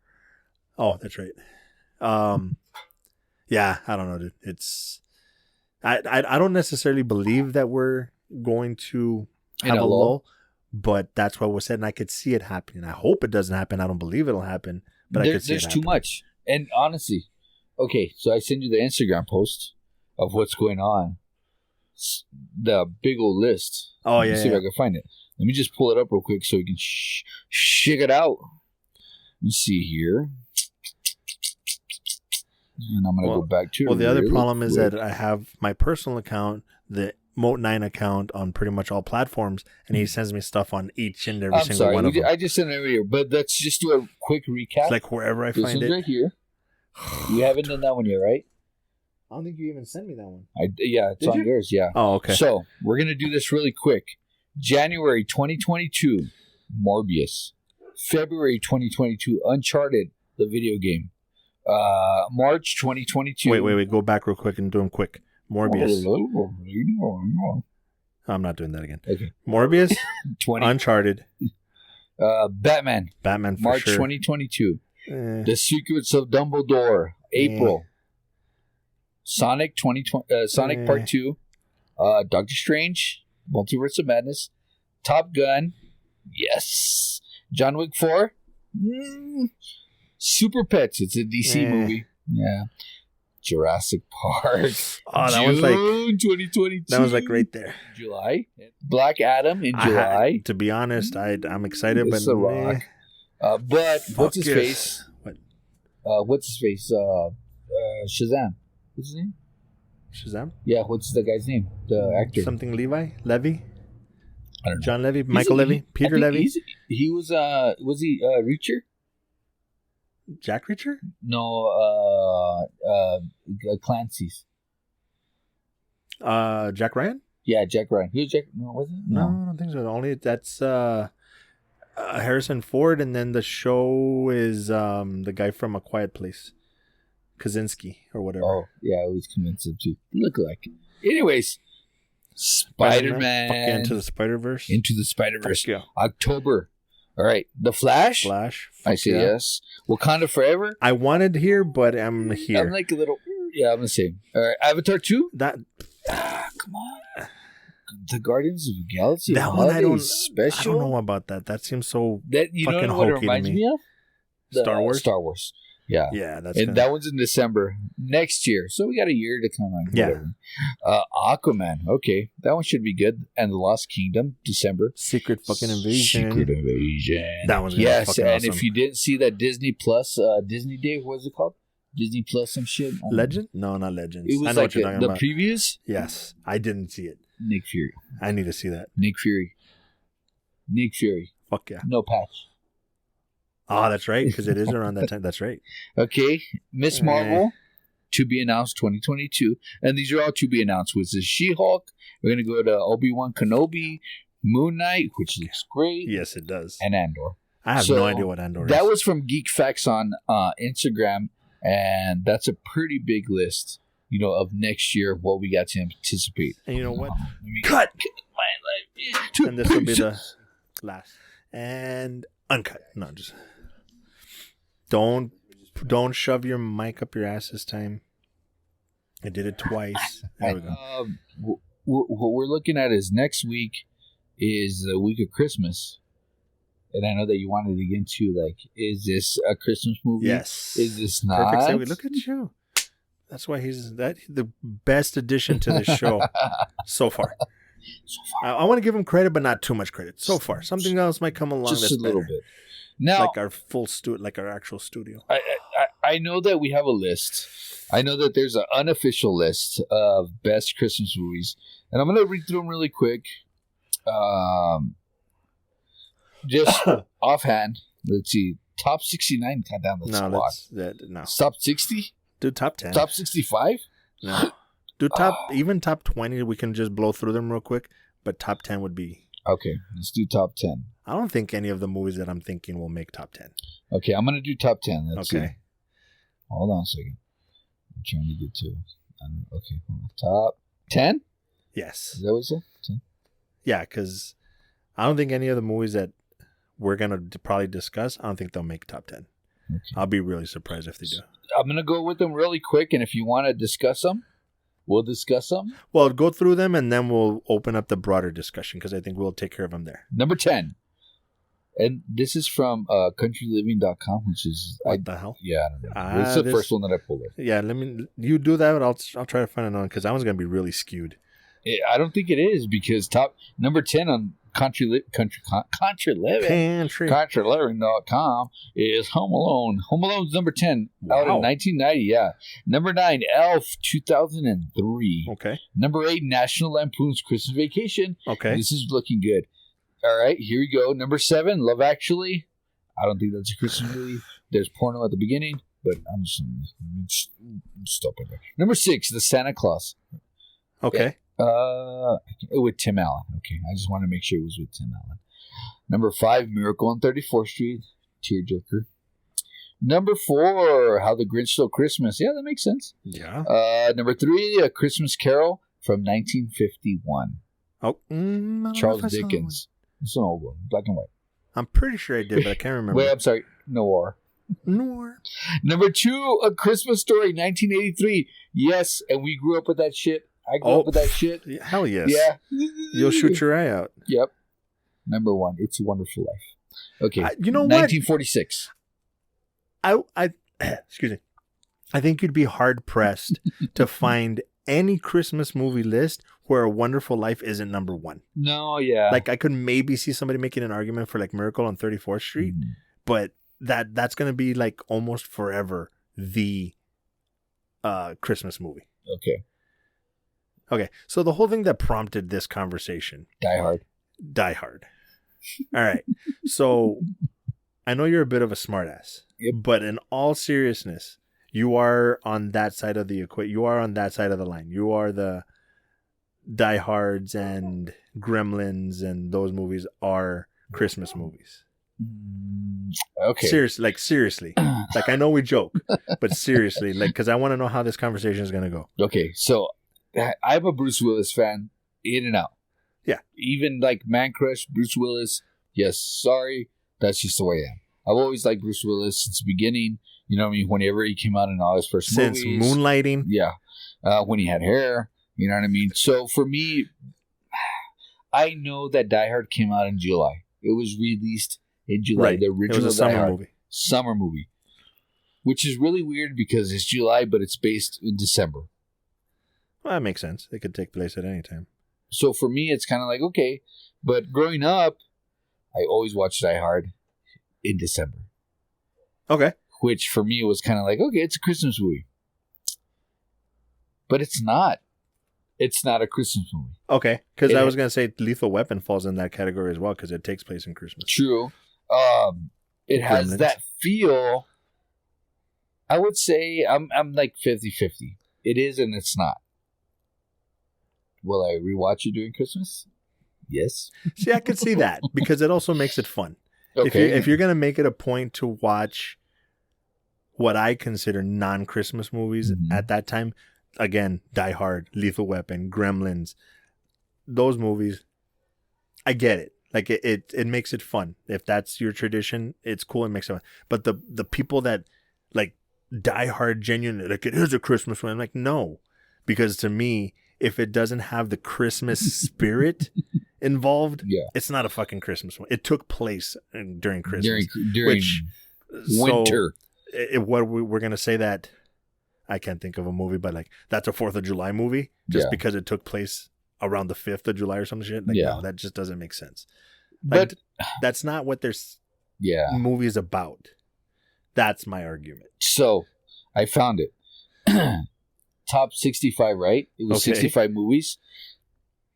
Speaker 1: Oh, that's right. Yeah, I don't know, dude. It's... I don't necessarily believe that we're going to have a lull, but that's what was said, and I could see it happening. I hope it doesn't happen. I don't believe it'll happen, but I could see it
Speaker 3: happen. There's too much. And honestly... Okay, so I send you the Instagram post of what's going on. The big old list.
Speaker 1: Oh, yeah.
Speaker 3: Let me see if I can find it. Let me just pull it up real quick so we can shake it out. Let me see here. And I'm going to go back to it.
Speaker 1: Well, the other problem is that I have my personal account, the Moat9 account, on pretty much all platforms, and he sends me stuff on each and every single one of them.
Speaker 3: I just sent it over here, but let's just do a quick recap.
Speaker 1: It's like wherever I find it.
Speaker 3: Right here. You haven't done that one yet, right?
Speaker 1: I don't think you even sent me that one.
Speaker 3: Yeah, it's on yours, yeah.
Speaker 1: Oh, okay.
Speaker 3: So, we're going to do this really quick. January 2022, Morbius. February 2022, Uncharted, the video game. March 2022.
Speaker 1: Wait. Go back real quick and do them quick. Morbius. I'm not doing that again. Okay. Morbius, 20. Uncharted.
Speaker 3: Batman.
Speaker 1: Batman for
Speaker 3: March
Speaker 1: sure.
Speaker 3: 2022. The Secrets of Dumbledore, April. Sonic Sonic Part 2, Doctor Strange, Multiverse of Madness, Top Gun, yes, John Wick 4, Super Pets, it's a DC movie, yeah, Jurassic Park,
Speaker 1: that was like
Speaker 3: 2022.
Speaker 1: That was like right there.
Speaker 3: July, Black Adam in July.
Speaker 1: To be honest, I'm excited,
Speaker 3: it's
Speaker 1: but
Speaker 3: a rock. But what's his face? What's his face? Shazam. What's his name?
Speaker 1: Shazam?
Speaker 3: Yeah, what's the guy's name? The actor.
Speaker 1: Something Levy? I don't know. John Levy? Michael Levy? Peter Levy?
Speaker 3: He was he Reacher?
Speaker 1: Jack Reacher?
Speaker 3: No, Clancy's.
Speaker 1: Jack Ryan?
Speaker 3: Yeah, Jack Ryan. Who's Jack? No, was it?
Speaker 1: No, I don't think so. Only that's Harrison Ford, and then the show is the guy from A Quiet Place, Kaczynski or whatever.
Speaker 3: Oh, yeah, I always convinced him to look like. Anyways, Spider-Man.
Speaker 1: Into the Spider-Verse.
Speaker 3: Into the Spider-Verse.
Speaker 1: Yeah.
Speaker 3: October. All right, The Flash. I say yes. Wakanda Forever.
Speaker 1: I wanted here, but I'm here.
Speaker 3: I'm like a little. Yeah, I'm the same. All right, Avatar 2. Come on. The Guardians of the Galaxy.
Speaker 1: That one I don't
Speaker 3: special.
Speaker 1: I don't know about that. That seems so
Speaker 3: you
Speaker 1: fucking
Speaker 3: know what it
Speaker 1: hokey
Speaker 3: reminds
Speaker 1: to me.
Speaker 3: me of?
Speaker 1: Star Wars.
Speaker 3: Star Wars. Yeah.
Speaker 1: Yeah,
Speaker 3: that one's in December next year. So we got a year to come on.
Speaker 1: Yeah.
Speaker 3: Aquaman. Okay. That one should be good. And The Lost Kingdom, December.
Speaker 1: Secret fucking Invasion. That one's gonna be fucking awesome.
Speaker 3: And if you didn't see that Disney Plus, Disney Day, what is it called? Disney Plus some shit?
Speaker 1: Legend? No, not Legends.
Speaker 3: It was
Speaker 1: I know
Speaker 3: like
Speaker 1: what you're talking about.
Speaker 3: The previews?
Speaker 1: Yes. I didn't see it.
Speaker 3: Nick Fury.
Speaker 1: I need to see that.
Speaker 3: Nick Fury.
Speaker 1: Fuck yeah.
Speaker 3: No patch.
Speaker 1: Oh, that's right, because it is around that time. That's right.
Speaker 3: Okay. Miss Marvel, to be announced 2022. And these are all to be announced. With the She-Hulk, we're going to go to Obi-Wan Kenobi, Moon Knight, which looks great.
Speaker 1: Yes, it does.
Speaker 3: And Andor.
Speaker 1: I have no idea what Andor is.
Speaker 3: That was from Geek Facts on Instagram, and that's a pretty big list, of next year, what we got to anticipate.
Speaker 1: And you know what? Cut! And this will be the last. And uncut. No, just... Don't shove your mic up your ass this time. I did it twice. There we go.
Speaker 3: What we're looking at is next week is the week of Christmas. And I know that you wanted to get into, like, is this a Christmas movie?
Speaker 1: Yes.
Speaker 3: Is this not?
Speaker 1: Perfect segue. Look at you. That's why he's the best addition to this show so far. I want to give him credit, but not too much credit. So far, something else might come along.
Speaker 3: Just
Speaker 1: that's
Speaker 3: a little
Speaker 1: better.
Speaker 3: bit. Now,
Speaker 1: like our full like our actual studio.
Speaker 3: I know that we have a list. I know that there's an unofficial list of best Christmas movies, and I'm going to read through them really quick. Just offhand, let's see. Top 69. God damn, that's a lot.
Speaker 1: No.
Speaker 3: Top 60?
Speaker 1: Do top 10.
Speaker 3: Top 65?
Speaker 1: No. Do even top 20. We can just blow through them real quick. But top 10 would be.
Speaker 3: Okay, let's do top 10.
Speaker 1: I don't think any of the movies that I'm thinking will make top 10.
Speaker 3: Okay, I'm going to do top 10. Let's see. Hold on a second. I'm trying to get to it. Okay, hold on. Top 10?
Speaker 1: Yes.
Speaker 3: Is that what you said? 10?
Speaker 1: Yeah, because I don't think any of the movies that we're going to probably discuss, I don't think they'll make top 10. Okay. I'll be really surprised if they do.
Speaker 3: I'm going to go with them really quick, and if you want to discuss them, we'll discuss them.
Speaker 1: Well, go through them, and then we'll open up the broader discussion, because I think we'll take care of them there.
Speaker 3: Number 10. And this is from countryliving.com, which is...
Speaker 1: What the hell?
Speaker 3: Yeah, I don't know. It's the first one that I pulled up.
Speaker 1: Yeah, you do that, I'll try to find another one, because that one's going to be really skewed.
Speaker 3: I don't think it is, because number 10 on countryliving.com is Home Alone. Home Alone's number 10 out in 1990, yeah. Number 9, Elf, 2003.
Speaker 1: Okay.
Speaker 3: Number 8, National Lampoon's Christmas Vacation.
Speaker 1: Okay.
Speaker 3: This is looking good. All right, here we go. Number 7, Love Actually. I don't think that's a Christmas movie. There's porno at the beginning, but I'm just stop it there. Number 6, The Santa Claus.
Speaker 1: Okay.
Speaker 3: With Tim Allen. Okay, I just want to make sure it was with Tim Allen. Number 5, Miracle on 34th Street. Tearjerker. Number 4, How the Grinch Stole Christmas. Yeah, that makes sense.
Speaker 1: Yeah.
Speaker 3: Number 3, A Christmas Carol from 1951.
Speaker 1: Oh,
Speaker 3: Charles Dickens. It's an old one, black and white.
Speaker 1: I'm pretty sure I did, but I can't remember.
Speaker 3: Wait, I'm sorry. Noir. Number 2, A Christmas Story, 1983. Yes, and we grew up with that shit. I grew up with that shit.
Speaker 1: Hell yes.
Speaker 3: Yeah.
Speaker 1: You'll shoot your eye out.
Speaker 3: Yep. Number 1, It's a Wonderful Life. Okay.
Speaker 1: You know
Speaker 3: 1946.
Speaker 1: Excuse me. I think you'd be hard pressed to find any Christmas movie list where A Wonderful Life isn't number 1.
Speaker 3: No, yeah.
Speaker 1: Like I could maybe see somebody making an argument for like Miracle on 34th Street, but that's going to be like almost forever the Christmas movie. Okay, so the whole thing that prompted this conversation. Die Hard. All right. So I know you're a bit of a smartass, but in all seriousness, you are on that side of the equation. You are on that side of the line. You are the Die Hards and Gremlins, and those movies are Christmas movies.
Speaker 3: Okay.
Speaker 1: Seriously. Like I know we joke, but seriously, like because I want to know how this conversation is going to go.
Speaker 3: Okay, so I'm a Bruce Willis fan, in and out.
Speaker 1: Yeah.
Speaker 3: Even like Man Crush, Bruce Willis. Yes, sorry. That's just the way I am. I've always liked Bruce Willis since the beginning. You know what I mean? Whenever he came out in all his first movies.
Speaker 1: Since Moonlighting.
Speaker 3: Yeah. When he had hair. You know what I mean? So for me, I know that Die Hard came out in July. It was released in July.
Speaker 1: Right.
Speaker 3: The original
Speaker 1: it was a
Speaker 3: Die
Speaker 1: summer
Speaker 3: Hard.
Speaker 1: movie.
Speaker 3: Summer movie. Which is really weird because it's July, but it's based in December.
Speaker 1: Well, that makes sense. It could take place at any time.
Speaker 3: So for me, it's kind of like, okay. But growing up, I always watched Die Hard in December.
Speaker 1: Okay.
Speaker 3: Which for me was kind of like, okay, it's a Christmas movie. But it's not. It's not a Christmas movie.
Speaker 1: Okay. Because I was going to say Lethal Weapon falls in that category as well because it takes place in Christmas.
Speaker 3: True. It has that feel. I would say I'm like 50-50. It is and it's not. Will I rewatch it during Christmas? Yes.
Speaker 1: See, I could see that because it also makes it fun.
Speaker 3: Okay.
Speaker 1: If you're going to make it a point to watch what I consider non-Christmas movies at that time, again, Die Hard, Lethal Weapon, Gremlins, those movies, I get it. Like it makes it fun. If that's your tradition, it's cool. It makes it fun. But the people that like Die Hard genuinely, like it is a Christmas one, I'm like, no. Because to me, if it doesn't have the Christmas spirit involved, it's not a fucking Christmas one. It took place during Christmas.
Speaker 3: During winter.
Speaker 1: What we're going to say that, I can't think of a movie, but like that's a 4th of July movie just because it took place around the 5th of July or some shit. Like, no, that just doesn't make sense. Like, but that's not what their movie is about. That's my argument.
Speaker 3: So I found it. Top 65, right? It was 65 movies.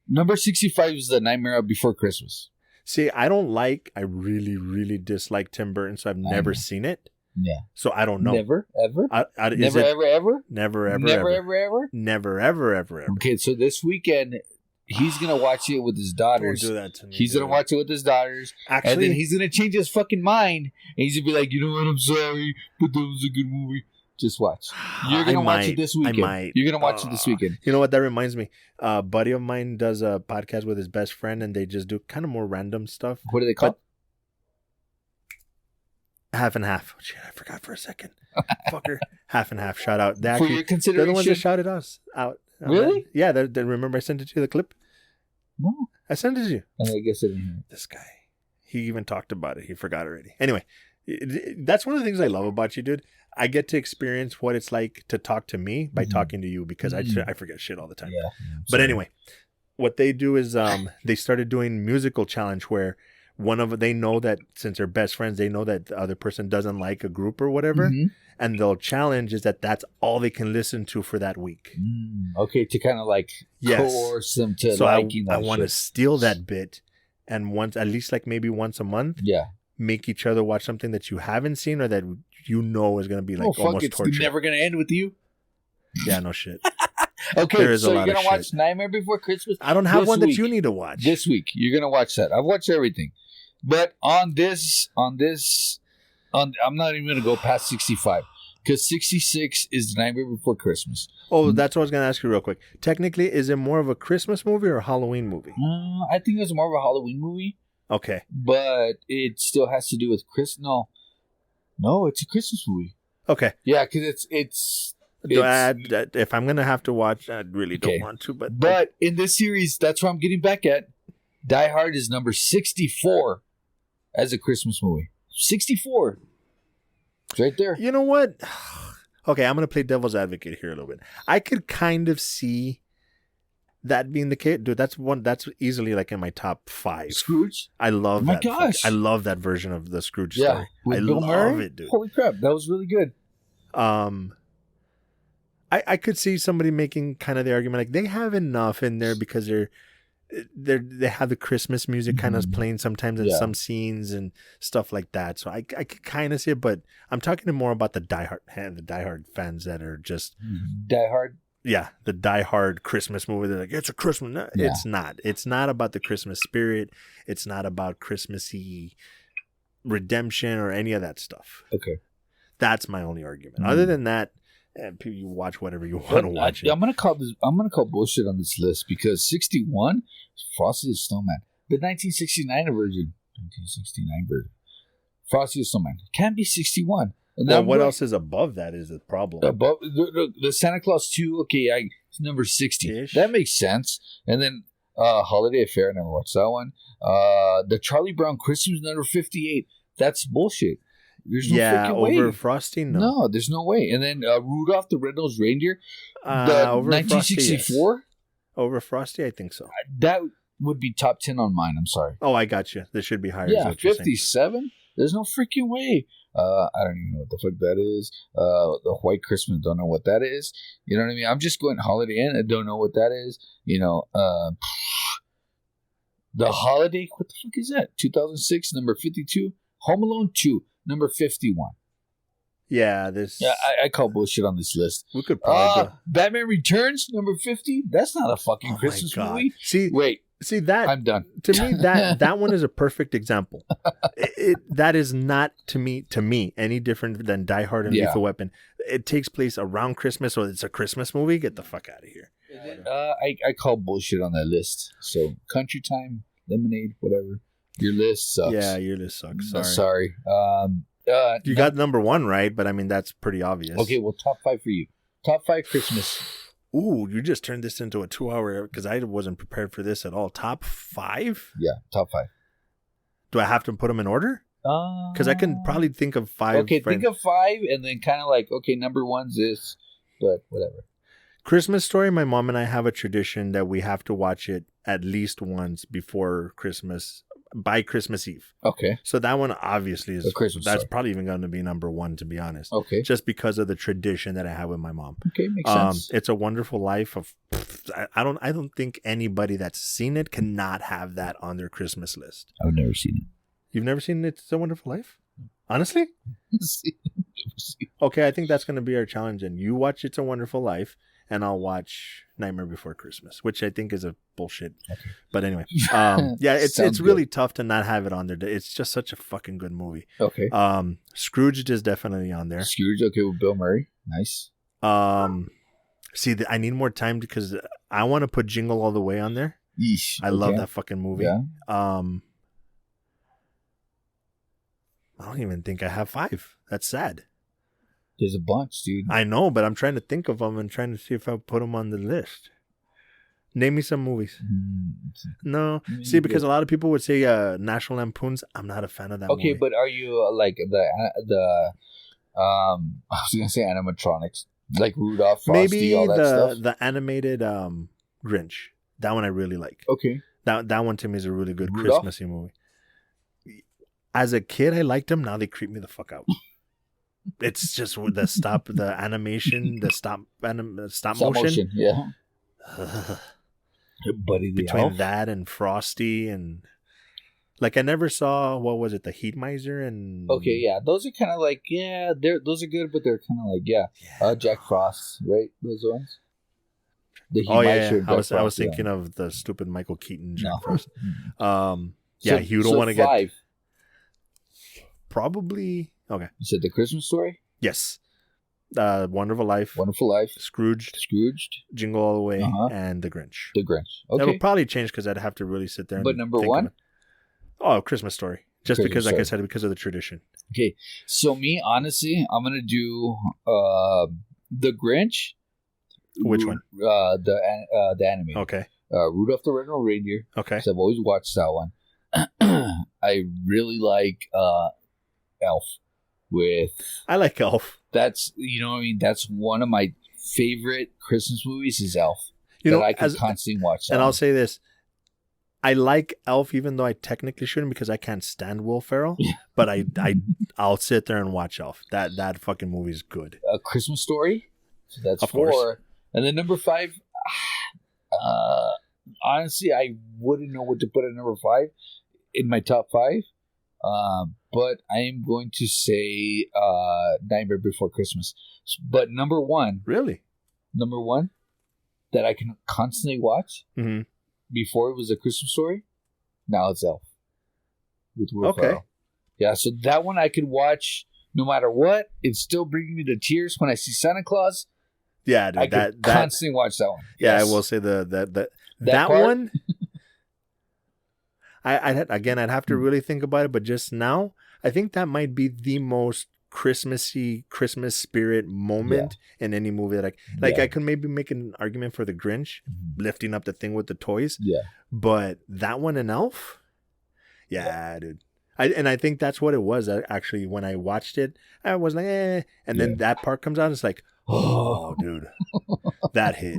Speaker 3: Number 65 is The Nightmare Before Christmas.
Speaker 1: See, I really, really dislike Tim Burton, so I've never seen it.
Speaker 3: Yeah.
Speaker 1: So I don't know.
Speaker 3: Never, ever?
Speaker 1: Never,
Speaker 3: ever?
Speaker 1: Never, ever,
Speaker 3: Never,
Speaker 1: ever.
Speaker 3: ever?
Speaker 1: Never, ever, ever, ever.
Speaker 3: Okay, so this weekend, he's going to watch it with his daughters.
Speaker 1: Don't do that to me.
Speaker 3: He's going to watch it with his daughters.
Speaker 1: Actually,
Speaker 3: and then he's going to change his fucking mind. And he's going to be like, you know what, I'm sorry, but that was a good movie. Just watch. You're going to watch it this weekend. You're going to watch it this weekend.
Speaker 1: You know what? That reminds me. A buddy of mine does a podcast with his best friend, and they just do kind of more random stuff.
Speaker 3: What do they call it?
Speaker 1: Half and half. Shit, I forgot for a second. Fucker. Half and half. Shout out.
Speaker 3: For your consideration.
Speaker 1: They're the ones that shouted us out.
Speaker 3: Really?
Speaker 1: Yeah. Remember I sent it to you, the clip?
Speaker 3: No.
Speaker 1: I sent it to you.
Speaker 3: I guess I didn't hear it.
Speaker 1: This guy. He even talked about it. He forgot already. Anyway, that's one of the things I love about you, dude. I get to experience what it's like to talk to me by talking to you because I forget shit all the time.
Speaker 3: Yeah.
Speaker 1: But anyway, what they do is they started doing musical challenge where they know that since they're best friends, they know that the other person doesn't like a group or whatever. And they'll challenge is that's all they can listen to for that week.
Speaker 3: Okay, to kind of like coerce them to liking that
Speaker 1: I want to steal that bit and at least like maybe once a month.
Speaker 3: Yeah.
Speaker 1: Make each other watch something that you haven't seen or that you know is going to be like almost torture.
Speaker 3: It's never going to end with you.
Speaker 1: Yeah, no shit.
Speaker 3: Okay, so you're going to watch Nightmare Before Christmas?
Speaker 1: I don't have one that you need to watch.
Speaker 3: This week, you're going to watch that. I've watched everything. But I'm not even going to go past 65. Because 66 is The Nightmare Before Christmas.
Speaker 1: Oh, that's what I was going to ask you real quick. Technically, is it more of a Christmas movie or a Halloween movie?
Speaker 3: I think it's more of a Halloween movie.
Speaker 1: Okay.
Speaker 3: But it still has to do with Christmas. No, it's a Christmas movie.
Speaker 1: Okay.
Speaker 3: Yeah, because it's
Speaker 1: if I'm going to have to watch, I really don't want to.
Speaker 3: But in this series, that's what I'm getting back at. Die Hard is number 64 as a Christmas movie. 64. It's right there.
Speaker 1: You know what? Okay, I'm going to play devil's advocate here a little bit. I could kind of see that being the case. Dude, that's easily like in my top 5.
Speaker 3: Scrooge?
Speaker 1: I love that.
Speaker 3: Oh my gosh.
Speaker 1: I love that version of the Scrooge story.
Speaker 3: With
Speaker 1: I
Speaker 3: Bill
Speaker 1: love
Speaker 3: Murray?
Speaker 1: it, dude.
Speaker 3: Holy crap, that was really good.
Speaker 1: I could see somebody making kind of the argument like they have enough in there because they have the Christmas music kind of playing sometimes in some scenes and stuff like that. So I could kind of see it, but I'm talking more about the Die Hard fans that are just
Speaker 3: Die Hard.
Speaker 1: Yeah, the Die Hard Christmas movie. They're like, it's a Christmas. No, it's not. It's not about the Christmas spirit. It's not about Christmassy redemption or any of that stuff.
Speaker 3: Okay,
Speaker 1: that's my only argument. Other than that, you watch whatever you want to watch.
Speaker 3: I'm gonna call bullshit on this list because 61, Frosty the Snowman, the 1969 version, Frosty the Snowman can't be 61. And
Speaker 1: well, what else is above that is the problem.
Speaker 3: Above the Santa Claus 2, okay, it's number 60. That makes sense. And then Holiday Affair, I never watched that one. The Charlie Brown Christmas, number 58. That's bullshit. There's no freaking way.
Speaker 1: Over Frosty,
Speaker 3: no, there's no way. And then Rudolph the Red-Nosed Reindeer, the 1964.
Speaker 1: Frosty, yes. Over Frosty, I think so.
Speaker 3: That would be top 10 on mine. I'm sorry.
Speaker 1: Oh, I got you. This should be higher.
Speaker 3: Yeah, 57. There's no freaking way. I don't even know what the fuck that is. The White Christmas, don't know what that is. You know what I mean? I'm just going Holiday Inn. I don't know what that is. You know, the Holiday, what the fuck is that? 2006, number 52. Home Alone 2, number 51.
Speaker 1: Yeah, this.
Speaker 3: Yeah, I call bullshit on this list.
Speaker 1: We could probably go.
Speaker 3: Batman Returns, number 50. That's not a fucking Christmas movie.
Speaker 1: See that?
Speaker 3: I'm done.
Speaker 1: To me, that one is a perfect example. That is not to me any different than Die Hard and Lethal Weapon. It takes place around Christmas, so it's a Christmas movie. Get the fuck out of here.
Speaker 3: I call bullshit on that list. So Country Time, Lemonade, whatever. Your list sucks.
Speaker 1: Yeah, your list sucks.
Speaker 3: Sorry.
Speaker 1: Got number 1 right, but I mean that's pretty obvious.
Speaker 3: Okay, well, top 5 for you. Top 5 Christmas
Speaker 1: Ooh, you just turned this into a 2-hour because I wasn't prepared for this at all. Top 5?
Speaker 3: Yeah, top 5.
Speaker 1: Do I have to put them in order? Because I can probably think of 5.
Speaker 3: Okay, think of 5 and then kind of like, okay, number 1's this, but whatever.
Speaker 1: Christmas Story, my mom and I have a tradition that we have to watch it at least once before Christmas, by Christmas Eve.
Speaker 3: Okay.
Speaker 1: So that one obviously is,
Speaker 3: Christmas
Speaker 1: that's
Speaker 3: Story.
Speaker 1: probably even going to be number 1, to be honest.
Speaker 3: Okay.
Speaker 1: Just because of the tradition that I have with my mom.
Speaker 3: Okay, makes sense.
Speaker 1: It's a Wonderful Life of, I don't think anybody that's seen it cannot have that on their Christmas list.
Speaker 3: I've never seen it.
Speaker 1: You've never seen It's a Wonderful Life? Honestly? Okay, I think that's going to be our challenge. And you watch It's a Wonderful Life, and I'll watch Nightmare Before Christmas, which I think is a bullshit. Okay. But anyway, yeah, it's really tough to not have it on there. It's just such a fucking good movie.
Speaker 3: Okay.
Speaker 1: Scrooge is definitely on there.
Speaker 3: Scrooge, okay, with Bill Murray. Nice.
Speaker 1: See, I need more time because I want to put Jingle All the Way on there.
Speaker 3: Yeesh.
Speaker 1: I love that fucking movie.
Speaker 3: Yeah.
Speaker 1: I don't even think I have 5. That's sad.
Speaker 3: There's a bunch, dude.
Speaker 1: I know, but I'm trying to think of them and trying to see if I put them on the list. Name me some movies. No. See, because a lot of people would say National Lampoons. I'm not a fan of that movie.
Speaker 3: Okay, but are you like the I was going to say animatronics. Like Rudolph, Frosty,
Speaker 1: maybe
Speaker 3: all that stuff?
Speaker 1: the animated Grinch. That one I really like.
Speaker 3: Okay.
Speaker 1: That one to me is a really good
Speaker 3: Rudolph?
Speaker 1: Christmassy movie. As a kid, I liked them. Now they creep me the fuck out. It's just the animation, the stop motion.
Speaker 3: Yeah. Buddy,
Speaker 1: between that and Frosty and like I never saw, what was it, the Heat Miser and
Speaker 3: okay, yeah, those are kind of like those are good, but they're kind of like Jack Frost, right? Those ones. The Heat Miser,
Speaker 1: I was thinking of the stupid Michael Keaton Jack Frost. Yeah, you don't want to
Speaker 3: 5.
Speaker 1: get probably okay.
Speaker 3: You said The Christmas Story?
Speaker 1: Yes. Wonderful Life.
Speaker 3: Wonderful Life.
Speaker 1: Scrooged. Jingle All the Way. And The Grinch.
Speaker 3: The Grinch. Okay.
Speaker 1: That'll probably change because I'd have to really sit there.
Speaker 3: But number 1?
Speaker 1: Oh, Christmas Story. Just
Speaker 3: Christmas
Speaker 1: because,
Speaker 3: Story.
Speaker 1: like I said, because of the tradition.
Speaker 3: Okay. So me, honestly, I'm going to do The Grinch.
Speaker 1: Which one?
Speaker 3: The anime.
Speaker 1: Okay.
Speaker 3: Rudolph the Red-Nosed Reindeer.
Speaker 1: Okay.
Speaker 3: Because I've always watched that one. I really like Elf. I
Speaker 1: like Elf.
Speaker 3: That's, you know what I mean? That's one of my favorite Christmas movies is Elf. I can constantly watch that.
Speaker 1: And I'll say this. I like Elf even though I technically shouldn't because I can't stand Will Ferrell. But I'll sit there and watch Elf. That fucking movie is good.
Speaker 3: A Christmas Story. So that's
Speaker 1: of
Speaker 3: 4.
Speaker 1: Course.
Speaker 3: And then number 5. Honestly, I wouldn't know what to put at number 5 in my top 5. But I am going to say Nightmare Before Christmas. But number 1.
Speaker 1: Really?
Speaker 3: Number 1 that I can constantly watch before it was A Christmas Story. Now it's Elf. With Will Ferrell. Yeah, so that one I could watch no matter what. It's still bringing me to tears when I see Santa Claus.
Speaker 1: Yeah, dude,
Speaker 3: I could constantly watch that one.
Speaker 1: Yeah, yes. I will say that one. I'd have to really think about it, but just now, I think that might be the most Christmas spirit moment in any movie that I could maybe make an argument for the Grinch, lifting up the thing with the toys. Yeah. But that one and Elf, dude. I think that's what it was. Actually, when I watched it, I was like, and then that part comes out, it's like, oh, dude, that hit.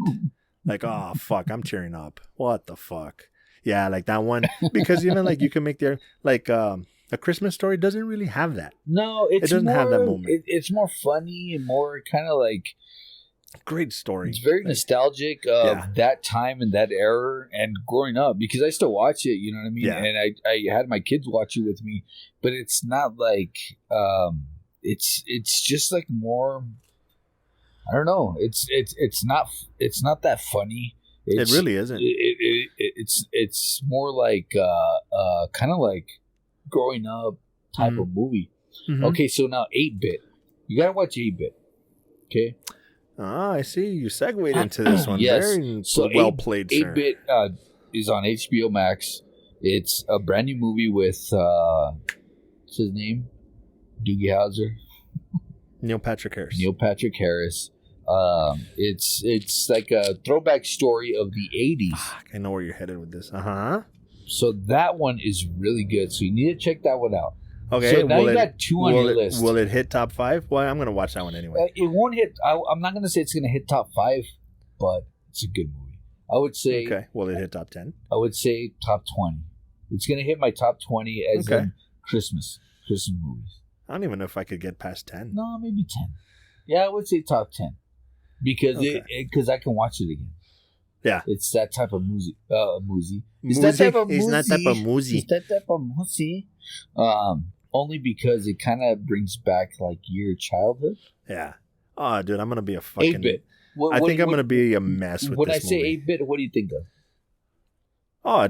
Speaker 1: Like, oh, fuck, I'm tearing up. What the fuck? Yeah, like that one. Because even like you can make their, like, A Christmas Story doesn't really have that.
Speaker 3: No, it doesn't
Speaker 1: have that moment.
Speaker 3: It's more funny and more kind of like...
Speaker 1: Great story.
Speaker 3: It's very nostalgic of that time and that era and growing up because I still watch it, you know what I mean? Yeah. And I had my kids watch it with me, but it's not like... It's just like more... I don't know. It's not that funny.
Speaker 1: It really isn't.
Speaker 3: It's more like kind of like growing up type of movie. Okay, so now 8-bit. You gotta watch 8-bit. Okay.
Speaker 1: Ah, I see. You segued into this one.
Speaker 3: Yes.
Speaker 1: Very well played, sir.
Speaker 3: 8-bit is on HBO Max. It's a brand new movie with what's his name? Doogie Howser.
Speaker 1: Neil Patrick Harris.
Speaker 3: It's like a throwback story of the 80s.
Speaker 1: I know where you're headed with this. Uh-huh.
Speaker 3: So that one is really good. So you need to check that one out.
Speaker 1: Okay.
Speaker 3: So now you got 2 on your list.
Speaker 1: Will it hit top 5? Well, I'm going to watch that one anyway.
Speaker 3: It won't hit. I'm not going to say it's going to hit top 5, but it's a good movie. I would say.
Speaker 1: Okay. Will it hit top 10?
Speaker 3: I would say top 20. It's going to hit my top 20 as in Christmas movies.
Speaker 1: I don't even know if I could get past 10.
Speaker 3: No, maybe 10. Yeah, I would say top 10 because because I can watch it again.
Speaker 1: Yeah,
Speaker 3: it's that type of movie.
Speaker 1: It's that type of movie. It's
Speaker 3: that type of movie. Only because it kind of brings back like your childhood.
Speaker 1: Yeah. Oh, dude, I'm gonna be a fucking
Speaker 3: 8-bit.
Speaker 1: I think I'm gonna be a mess with
Speaker 3: when
Speaker 1: this
Speaker 3: I say
Speaker 1: movie.
Speaker 3: 8-bit, what do you think of?
Speaker 1: Oh,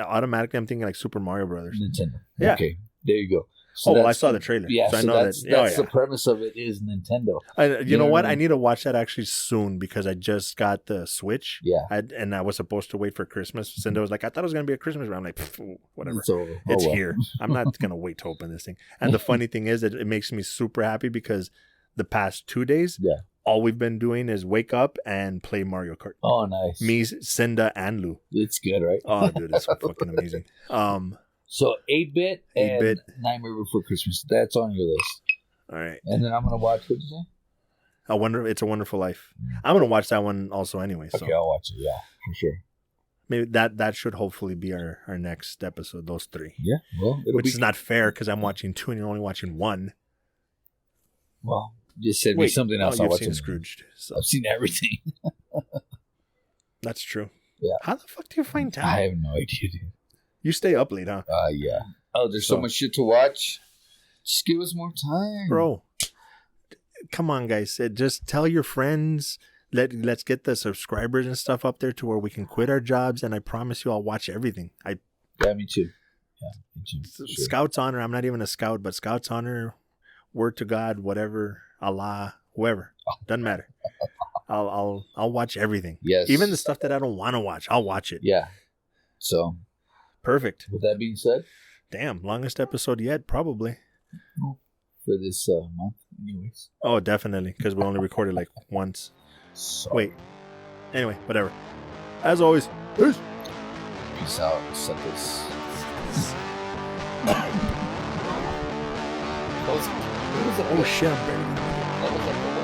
Speaker 1: automatically I'm thinking like Super Mario Brothers.
Speaker 3: Nintendo.
Speaker 1: Yeah.
Speaker 3: Okay, there you go. So
Speaker 1: I saw the trailer.
Speaker 3: Yeah,
Speaker 1: so I know
Speaker 3: that's the premise of it is Nintendo.
Speaker 1: You know what? I need to watch that actually soon because I just got the Switch.
Speaker 3: Yeah.
Speaker 1: And I was supposed to wait for Christmas. Cinda was like, I thought it was going to be a Christmas round. I'm like, whatever.
Speaker 3: It's over.
Speaker 1: It's here. I'm not going to wait to open this thing. And the funny thing is that it makes me super happy because the past 2 days, all we've been doing is wake up and play Mario Kart.
Speaker 3: Oh, nice.
Speaker 1: Me, Cinda, and Lou.
Speaker 3: It's good, right?
Speaker 1: Oh, dude, it's fucking amazing.
Speaker 3: So 8-bit and Nightmare Before Christmas. That's on your list.
Speaker 1: All right.
Speaker 3: And then I'm going to watch, what did you say?
Speaker 1: It's a Wonderful Life. I'm going to watch that one also anyway. So.
Speaker 3: Okay, I'll watch it. Yeah, for sure.
Speaker 1: Maybe that should hopefully be our next episode, those 3.
Speaker 3: Yeah, well.
Speaker 1: Which is not fair because I'm watching 2 and you're only watching 1.
Speaker 3: Well, just send me something else.
Speaker 1: I'll watch it. Scrooged. So.
Speaker 3: I've seen everything.
Speaker 1: That's true.
Speaker 3: Yeah.
Speaker 1: How the fuck do you find time?
Speaker 3: I have no idea, dude.
Speaker 1: You stay up late, huh?
Speaker 3: Yeah. Oh, there's so much shit to watch. Just give us more time.
Speaker 1: Bro, come on, guys. Just tell your friends. Let's get the subscribers and stuff up there to where we can quit our jobs, and I promise you I'll watch everything.
Speaker 3: Yeah, me too. Yeah, me too. Sure.
Speaker 1: Scout's honor. I'm not even a scout, but Scout's honor, word to God, whatever, Allah, whoever. Doesn't matter. I'll watch everything.
Speaker 3: Yes.
Speaker 1: Even the stuff that I don't want to watch, I'll watch it.
Speaker 3: Yeah. So...
Speaker 1: Perfect.
Speaker 3: With that being said,
Speaker 1: damn, longest episode yet, probably.
Speaker 3: For this month, anyways.
Speaker 1: Oh, definitely, because we only recorded like once.
Speaker 3: So.
Speaker 1: Wait. Anyway, whatever. As always, peace.
Speaker 3: Peace out, suckers.
Speaker 1: Oh shit, I'm barely.